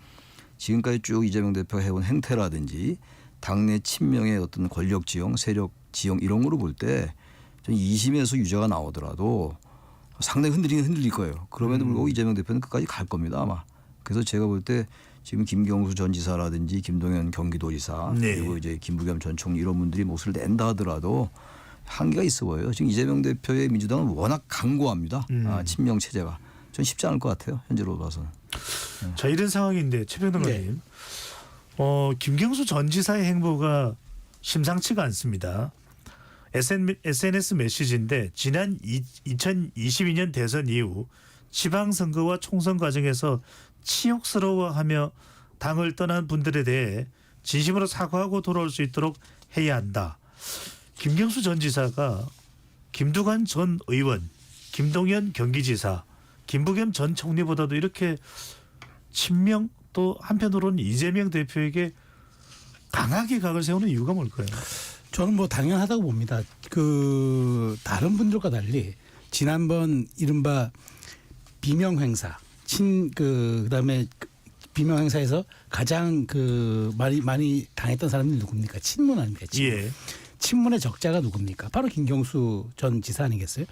지금까지 쭉 이재명 대표가 해온 행태라든지 당내 친명의 어떤 권력 지형, 세력 지형 이런 거로 볼 때 저는 2심에서 유죄가 나오더라도 상당히 흔들릴 거예요. 그럼에도 불구하고 이재명 대표는 끝까지 갈 겁니다 아마. 그래서 제가 볼 때 지금 김경수 전 지사라든지 김동연 경기도지사 네. 그리고 이제 김부겸 전 총리 이런 분들이 목소리를 낸다 하더라도 한계가 있어 보여요. 지금 이재명 대표의 민주당은 워낙 강고합니다. 친명 체제가. 전 쉽지 않을 것 같아요. 현재로 봐서는. 자, 이런 상황인데 최평론가님. 김경수 전 지사의 행보가 심상치가 않습니다. SNS 메시지인데 지난 2022년 대선 이후 지방선거와 총선 과정에서 치욕스러워하며 당을 떠난 분들에 대해 진심으로 사과하고 돌아올 수 있도록 해야 한다. 김경수 전 지사가 김두관 전 의원, 김동연 경기지사, 김부겸 전 총리보다도 이렇게 친명 또 한편으로는 이재명 대표에게 강하게 각을 세우는 이유가 뭘까요? 저는 뭐 당연하다고 봅니다. 다른 분들과 달리 지난번 이른바 비명 행사 그다음에 비명 행사에서 가장 많이 당했던 사람이 누굽니까? 친문 아닙니까? 친문. 예. 친문의 적자가 누굽니까? 바로 김경수 전 지사 아니겠어요?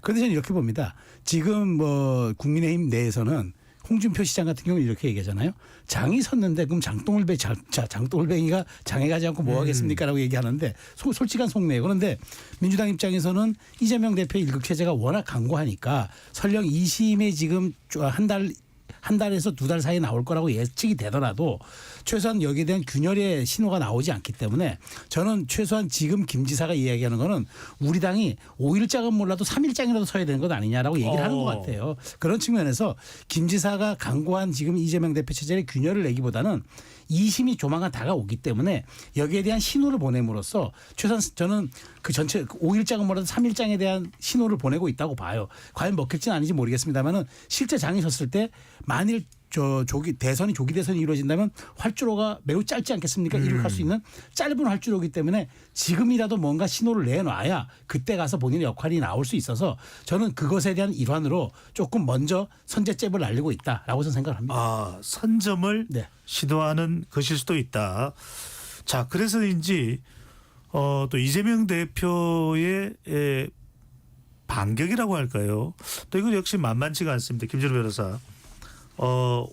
그런데 저는 이렇게 봅니다. 지금 뭐 국민의힘 내에서는 홍준표 시장 같은 경우는 이렇게 얘기하잖아요. 장이 섰는데 그럼 장돌뱅이가 장에 가지 않고 뭐 하겠습니까라고 얘기하는데 솔직한 속내예요. 그런데 민주당 입장에서는 이재명 대표의 일극체제가 워낙 강고하니까 설령 2심에 지금 한 달에서 2달 사이에 나올 거라고 예측이 되더라도 최소한 여기에 대한 균열의 신호가 나오지 않기 때문에 저는 최소한 지금 김 지사가 이야기하는 거는 우리 당이 5일장은 몰라도 3일장이라도 서야 되는 것 아니냐라고 얘기를 하는 것 같아요. 그런 측면에서 김 지사가 강고한 지금 이재명 대표 체제의 균열을 내기보다는 2심이 조만간 다가오기 때문에 여기에 대한 신호를 보냄으로써 최소한 저는 그 전체 5일장은 몰라도 3일장에 대한 신호를 보내고 있다고 봐요. 과연 먹힐지는 아닌지 모르겠습니다만은 실제 장이 섰을 때 만일 대선이 조기 대선이 이루어진다면 활주로가 매우 짧지 않겠습니까? 이륙할 수 있는 짧은 활주로이기 때문에 지금이라도 뭔가 신호를 내놔야 그때 가서 본인의 역할이 나올 수 있어서 저는 그것에 대한 일환으로 조금 먼저 선제잽을 날리고 있다라고 저는 생각을 합니다. 아, 선점을 네. 시도하는 것일 수도 있다. 자, 그래서인지 또 이재명 대표의 반격이라고 할까요? 또 이거 역시 만만치가 않습니다. 김준호 변호사.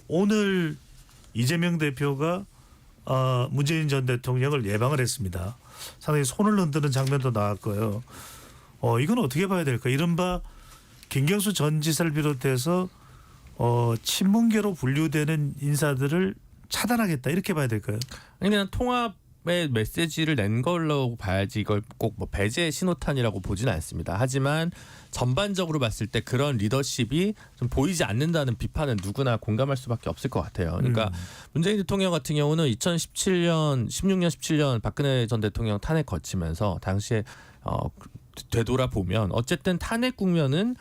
오늘 이재명 대표가 문재인 전 대통령을 예방을 했습니다. 상당히 손을 흔드는 장면도 나왔고요. 이건 어떻게 봐야 될까? 이른바 김경수 전 지사를 비롯해서 친문계로 분류되는 인사들을 차단하겠다 이렇게 봐야 될까요? 그냥 통합의 메시지를 낸 걸로 봐야지 이걸 꼭 뭐 배제 신호탄이라고 보지는 않습니다. 하지만 전반적으로 봤을 때 그런 리더십이 좀 보이지 않는다는 비판은 누구나 공감할 수밖에 없을 것 같아요. 그러니까 문재인 대통령 같은 경우는 2017년, 16년, 17년 박근혜 전 대통령 탄핵 거치면서 당시에 되돌아보면 어쨌든 탄핵 국면은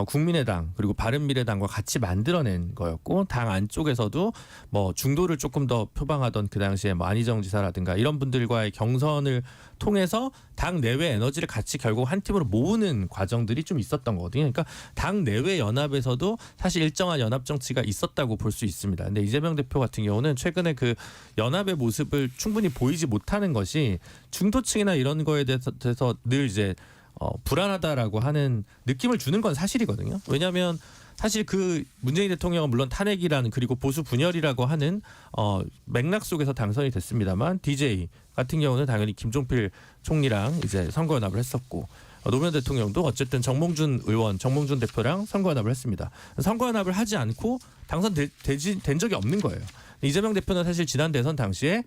국민의당 그리고 바른미래당과 같이 만들어낸 거였고 당 안쪽에서도 뭐 중도를 조금 더 표방하던 그 당시에 뭐 안희정 지사라든가 이런 분들과의 경선을 통해서 당 내외 에너지를 같이 결국 한 팀으로 모으는 과정들이 좀 있었던 거거든요. 그러니까 당 내외 연합에서도 사실 일정한 연합 정치가 있었다고 볼 수 있습니다. 근데 이재명 대표 같은 경우는 최근에 그 연합의 모습을 충분히 보이지 못하는 것이 중도층이나 이런 거에 대해서 늘 이제 불안하다라고 하는 느낌을 주는 건 사실이거든요. 왜냐하면 사실 그 문재인 대통령은 물론 탄핵이라는 그리고 보수 분열이라고 하는 맥락 속에서 당선이 됐습니다만 DJ 같은 경우는 당연히 김종필 총리랑 이제 선거연합을 했었고 노무현 대통령도 어쨌든 정몽준 의원, 정몽준 대표랑 선거연합을 했습니다. 선거연합을 하지 않고 당선된 적이 없는 거예요. 이재명 대표는 사실 지난 대선 당시에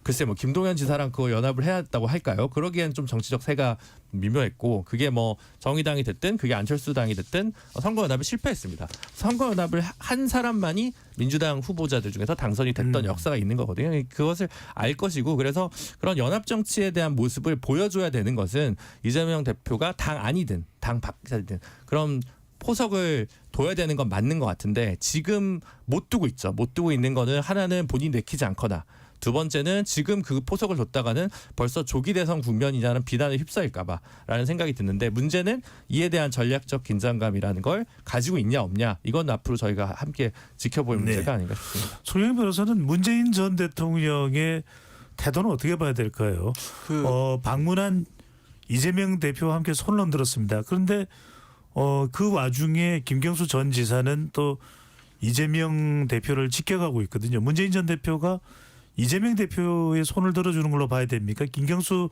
글쎄 뭐 김동연 지사랑 그거 연합을 해야 했다고 할까요? 그러기엔 좀 정치적 세가 미묘했고 그게 뭐 정의당이 됐든 그게 안철수당이 됐든 선거연합에 실패했습니다. 선거연합을 한 사람만이 민주당 후보자들 중에서 당선이 됐던 역사가 있는 거거든요. 그것을 알 것이고 그래서 그런 연합 정치에 대한 모습을 보여줘야 되는 것은 이재명 대표가 당 안이든 당 밖이든 그런 포석을 둬야 되는 건 맞는 것 같은데 지금 못 두고 있죠. 못 두고 있는 거는 하나는 본인이 내키지 않거나 두 번째는 지금 그 포석을 뒀다가는 벌써 조기 대선 국면이냐는 비난에 휩싸일까봐라는 생각이 드는데 문제는 이에 대한 전략적 긴장감이라는 걸 가지고 있냐 없냐 이건 앞으로 저희가 함께 지켜볼 문제가 아닌가 싶습니다. 송영길 변호사는 문재인 전 대통령의 태도는 어떻게 봐야 될까요? 방문한 이재명 대표와 함께 손을 흔들었습니다. 그런데 그 와중에 김경수 전 지사는 또 이재명 대표를 지켜가고 있거든요. 문재인 전 대표가 이재명 대표의 손을 들어주는 걸로 봐야 됩니까? 김경수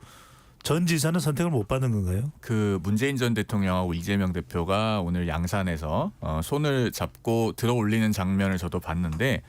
전 지사는 선택을 못 받는 건가요? 그 문재인 전 대통령하고 이재명 대표가 오늘 양산에서 손을 잡고 들어올리는 장면을 저도 봤는데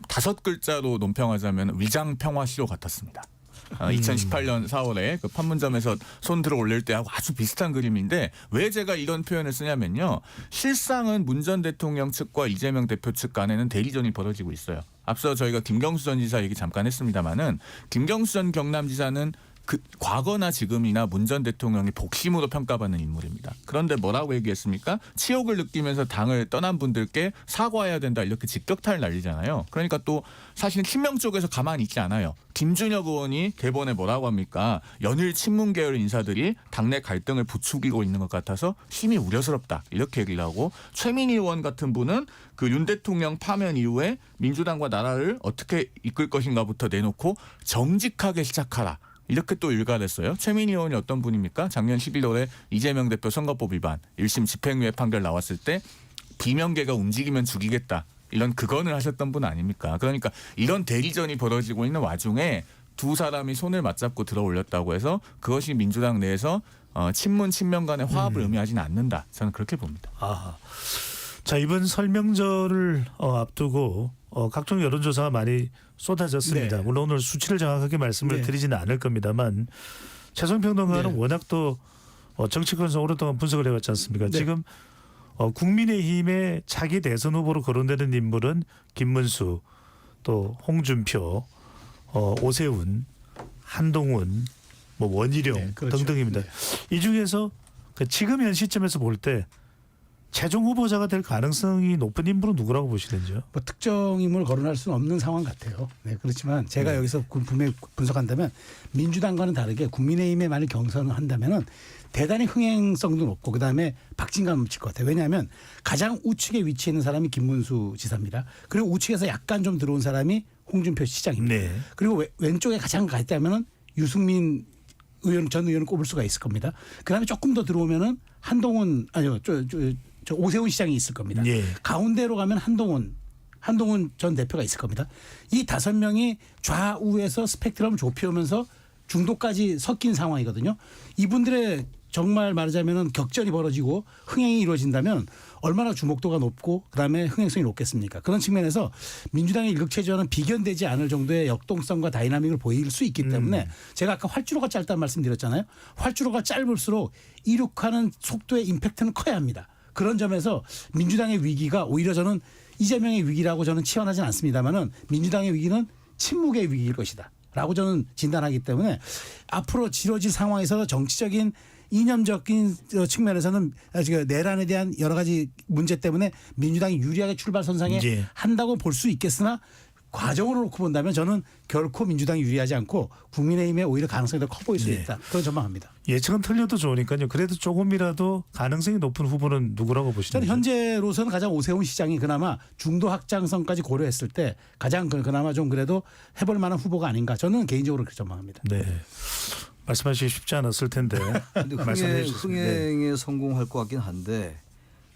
5글자로 논평하자면 위장 평화 시로 같았습니다. 2018년 4월에 그 판문점에서 손 들어 올릴 때하고 아주 비슷한 그림인데 왜 제가 이런 표현을 쓰냐면요. 실상은 문 전 대통령 측과 이재명 대표 측 간에는 대리전이 벌어지고 있어요. 앞서 저희가 김경수 전 지사 얘기 잠깐 했습니다마는 김경수 전 경남지사는 그 과거나 지금이나 문 전 대통령이 복심으로 평가받는 인물입니다. 그런데 뭐라고 얘기했습니까? 치욕을 느끼면서 당을 떠난 분들께 사과해야 된다 이렇게 직격탄을 날리잖아요. 그러니까 또 사실 친명 쪽에서 가만히 있지 않아요. 김준혁 의원이 대본에 뭐라고 합니까? 연일 친문 계열 인사들이 당내 갈등을 부추기고 있는 것 같아서 심히 우려스럽다 이렇게 얘기를 하고 최민희 의원 같은 분은 그 윤 대통령 파면 이후에 민주당과 나라를 어떻게 이끌 것인가부터 내놓고 정직하게 시작하라. 이렇게 또 일갈했어요. 최민희 의원이 어떤 분입니까? 작년 11월에 이재명 대표 선거법 위반 1심 집행유예 판결 나왔을 때 비명계가 움직이면 죽이겠다. 이런 극언을 하셨던 분 아닙니까? 그러니까 이런 대리전이 벌어지고 있는 와중에 두 사람이 손을 맞잡고 들어 올렸다고 해서 그것이 민주당 내에서 친문 친명 간의 화합을 의미하지는 않는다. 저는 그렇게 봅니다. 아하. 자, 이번 설명절을 앞두고 각종 여론조사가 많이 쏟아졌습니다. 네. 물론 오늘 수치를 정확하게 말씀을 네. 드리지는 않을 겁니다만 최성 평론가는 네. 워낙 또 정치권에서 오랫동안 분석을 해왔지 않습니까? 네. 지금 국민의힘의 차기 대선 후보로 거론되는 인물은 김문수, 또 홍준표, 오세훈, 한동훈, 원희룡 네, 그렇죠. 등등입니다. 네. 이 중에서 지금 현 시점에서 볼 때 최종 후보자가 될 가능성이 높은 인물은 누구라고 보시는지요? 뭐 특정 인물을 거론할 수는 없는 상황 같아요. 네, 그렇지만 제가 여기서 분명히 분석한다면 민주당과는 다르게 국민의힘에 만약 경선을 한다면은 대단히 흥행성도 높고 그다음에 박진감 넘칠 것 같아요. 왜냐하면 가장 우측에 위치해 있는 사람이 김문수 지사입니다. 그리고 우측에서 약간 좀 들어온 사람이 홍준표 시장입니다. 네. 그리고 왼쪽에 가장 가 있다면은 유승민 전 의원을 꼽을 수가 있을 겁니다. 그다음에 조금 더 들어오면은 한동훈 아니요 저 오세훈 시장이 있을 겁니다. 예. 가운데로 가면 한동훈 전 대표가 있을 겁니다. 이 5명이 좌우에서 스펙트럼을 좁혀오면서 중도까지 섞인 상황이거든요. 이분들의 정말 말하자면 격전이 벌어지고 흥행이 이루어진다면 얼마나 주목도가 높고 그다음에 흥행성이 높겠습니까? 그런 측면에서 민주당의 일극체제와는 비견되지 않을 정도의 역동성과 다이나믹을 보일 수 있기 때문에 제가 아까 활주로가 짧다는 말씀드렸잖아요. 활주로가 짧을수록 이륙하는 속도의 임팩트는 커야 합니다. 그런 점에서 민주당의 위기가 오히려 저는 이재명의 위기라고 저는 치환하지는 않습니다만은 민주당의 위기는 침묵의 위기일 것이다. 라고 저는 진단하기 때문에 앞으로 지뤄질 상황에서 정치적인 이념적인 측면에서는 지금 내란에 대한 여러 가지 문제 때문에 민주당이 유리하게 출발선상에 예. 한다고 볼 수 있겠으나 과정으로 놓고 본다면 저는 결코 민주당이 유리하지 않고 국민의힘에 오히려 가능성이 더 커 보일 수 네. 있다. 그런 전망합니다. 예측은 틀려도 좋으니까요. 그래도 조금이라도 가능성이 높은 후보는 누구라고 보시는지요? 저는 현재로서는 가장 오세훈 시장이 그나마 중도 확장성까지 고려했을 때 가장 그나마 좀 그래도 해볼 만한 후보가 아닌가 저는 개인적으로 그렇게 전망합니다. 네. 말씀하시기 쉽지 않았을 텐데. 근데 말씀해 주셨습니다. 네. 흥행에 성공할 것 같긴 한데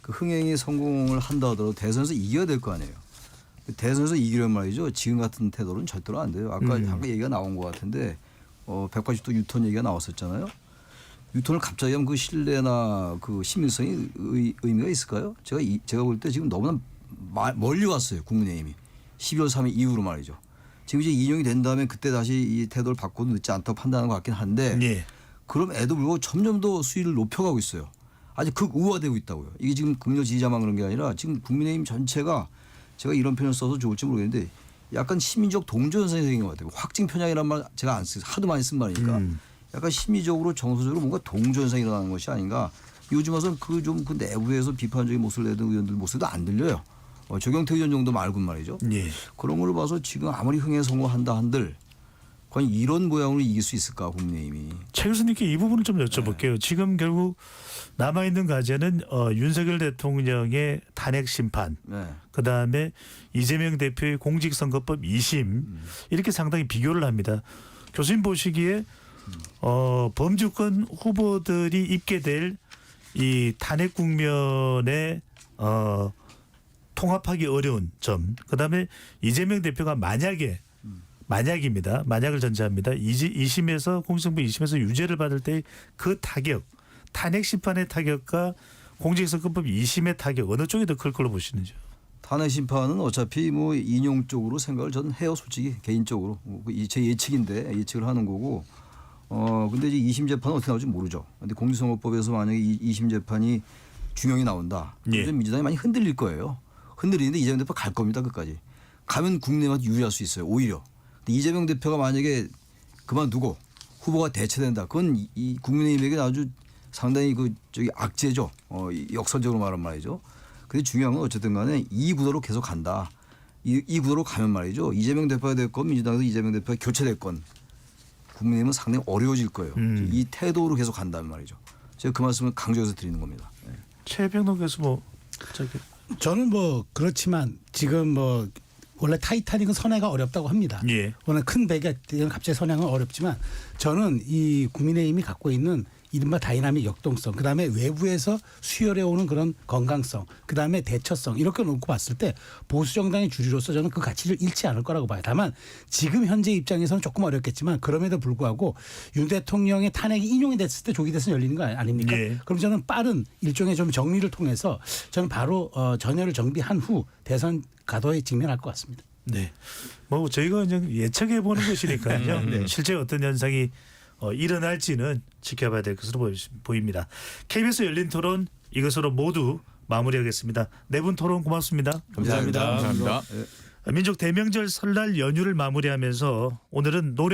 그 흥행이 성공을 한다 하더라도 대선에서 이겨야 될 거 아니에요. 대선에서 이기려면 말이죠. 지금 같은 태도는 절대로 안 돼요. 아까 잠깐 얘기가 나온 것 같은데 180도 유턴 얘기가 나왔었잖아요. 유턴을 갑자기 하면 그 신뢰나 그 시민성이 의미가 있을까요? 제가 볼 때 지금 너무나 멀리 왔어요. 국민의힘이. 12월 3일 이후로 말이죠. 지금 이제 인용이 된 다음에 그때 다시 이 태도를 바꿔도 늦지 않다고 판단하는 것 같긴 한데 예. 그럼에도 불구하고 점점 더 수위를 높여가고 있어요. 아주 극우화되고 있다고요. 이게 지금 긍정 지지자만 그런 게 아니라 지금 국민의힘 전체가 제가 이런 표현을 써서 좋을지 모르겠는데 약간 시민적 동조 현상이 생긴 것 같아요. 확증 편향이란 말 제가 안 써요. 하도 많이 쓴 말이니까 약간 심리적으로 정서적으로 뭔가 동조 현상이 일어나는 것이 아닌가. 요즘 와서는 그 내부에서 비판적인 모습을 내던 의원들 모습도 안 들려요. 조경태 의원 정도 말고 말이죠. 예. 그런 걸 봐서 지금 아무리 흥행 성공한다 한들 과연 이런 모양으로 이길 수 있을까 국민의힘이. 최 교수님께 이 부분을 좀 여쭤볼게요. 네. 지금 결국 남아있는 과제는 윤석열 대통령의 탄핵 심판, 네. 그다음에 이재명 대표의 공직선거법 2심 이렇게 상당히 비교를 합니다. 교수님 보시기에 범주권 후보들이 입게 될 이 탄핵 국면에 통합하기 어려운 점, 그다음에 이재명 대표가 만약입니다. 만약을 전제합니다. 2심에서 공직선거 2심에서 유죄를 받을 때 그 타격, 탄핵 심판의 타격과 공직선거법 2심의 타격 어느 쪽이 더 클 걸로 보시는지요? 탄핵 심판은 어차피 뭐 인용 쪽으로 생각을 저는 해요, 솔직히 개인적으로 제 예측인데 예측을 하는 거고. 근데 이제 2심 재판은 어떻게 나올지 모르죠. 근데 공직선거법에서 만약에 2심 재판이 중형이 나온다. 예. 그럼 민주당이 많이 흔들릴 거예요. 흔들리는데 이재명 대표 갈 겁니다, 끝까지. 가면 국민의힘한테 유리할 수 있어요, 오히려. 근데 이재명 대표가 만약에 그만두고 후보가 대체된다. 그건 이 국민의힘에게 아주 상당히 악재죠. 역설적으로 말하면 말이죠. 근데 중요한 건 어쨌든 간에 이 구도로 계속 간다. 이 구도로 가면 말이죠. 이재명 대표가 됐건 민주당에서 이재명 대표가 교체됐건 국민의힘은 상당히 어려워질 거예요. 이 태도로 계속 간다는 말이죠. 제가 그 말씀을 강조해서 드리는 겁니다. 네. 최병록 교수 저는 그렇지만 지금 원래 타이타닉은 선회가 어렵다고 합니다. 예. 워낙 큰 배가 갑자기 선회는 어렵지만 저는 이 국민의힘이 갖고 있는 이른바 다이나믹 역동성, 그다음에 외부에서 수혈해 오는 그런 건강성, 그다음에 대처성 이렇게 놓고 봤을 때 보수 정당의 주류로서 저는 그 가치를 잃지 않을 거라고 봐요. 다만 지금 현재 입장에서는 조금 어렵겠지만 그럼에도 불구하고 윤 대통령의 탄핵이 인용이 됐을 때 조기 대선 열리는 거 아닙니까? 예. 그럼 저는 빠른 일종의 좀 정리를 통해서 저는 바로 전열을 정비한 후 대선 가도에 직면할 것 같습니다. 네. 저희가 그냥 예측해 보는 것이니까요. 네. 실제 어떤 현상이 일어날지는 지켜봐야 될 것으로 보입니다. KBS 열린 토론 이것으로 모두 마무리하겠습니다. 네 분 토론 고맙습니다. 감사합니다. 민족 대명절 설날 연휴를 마무리하면서 오늘은 노래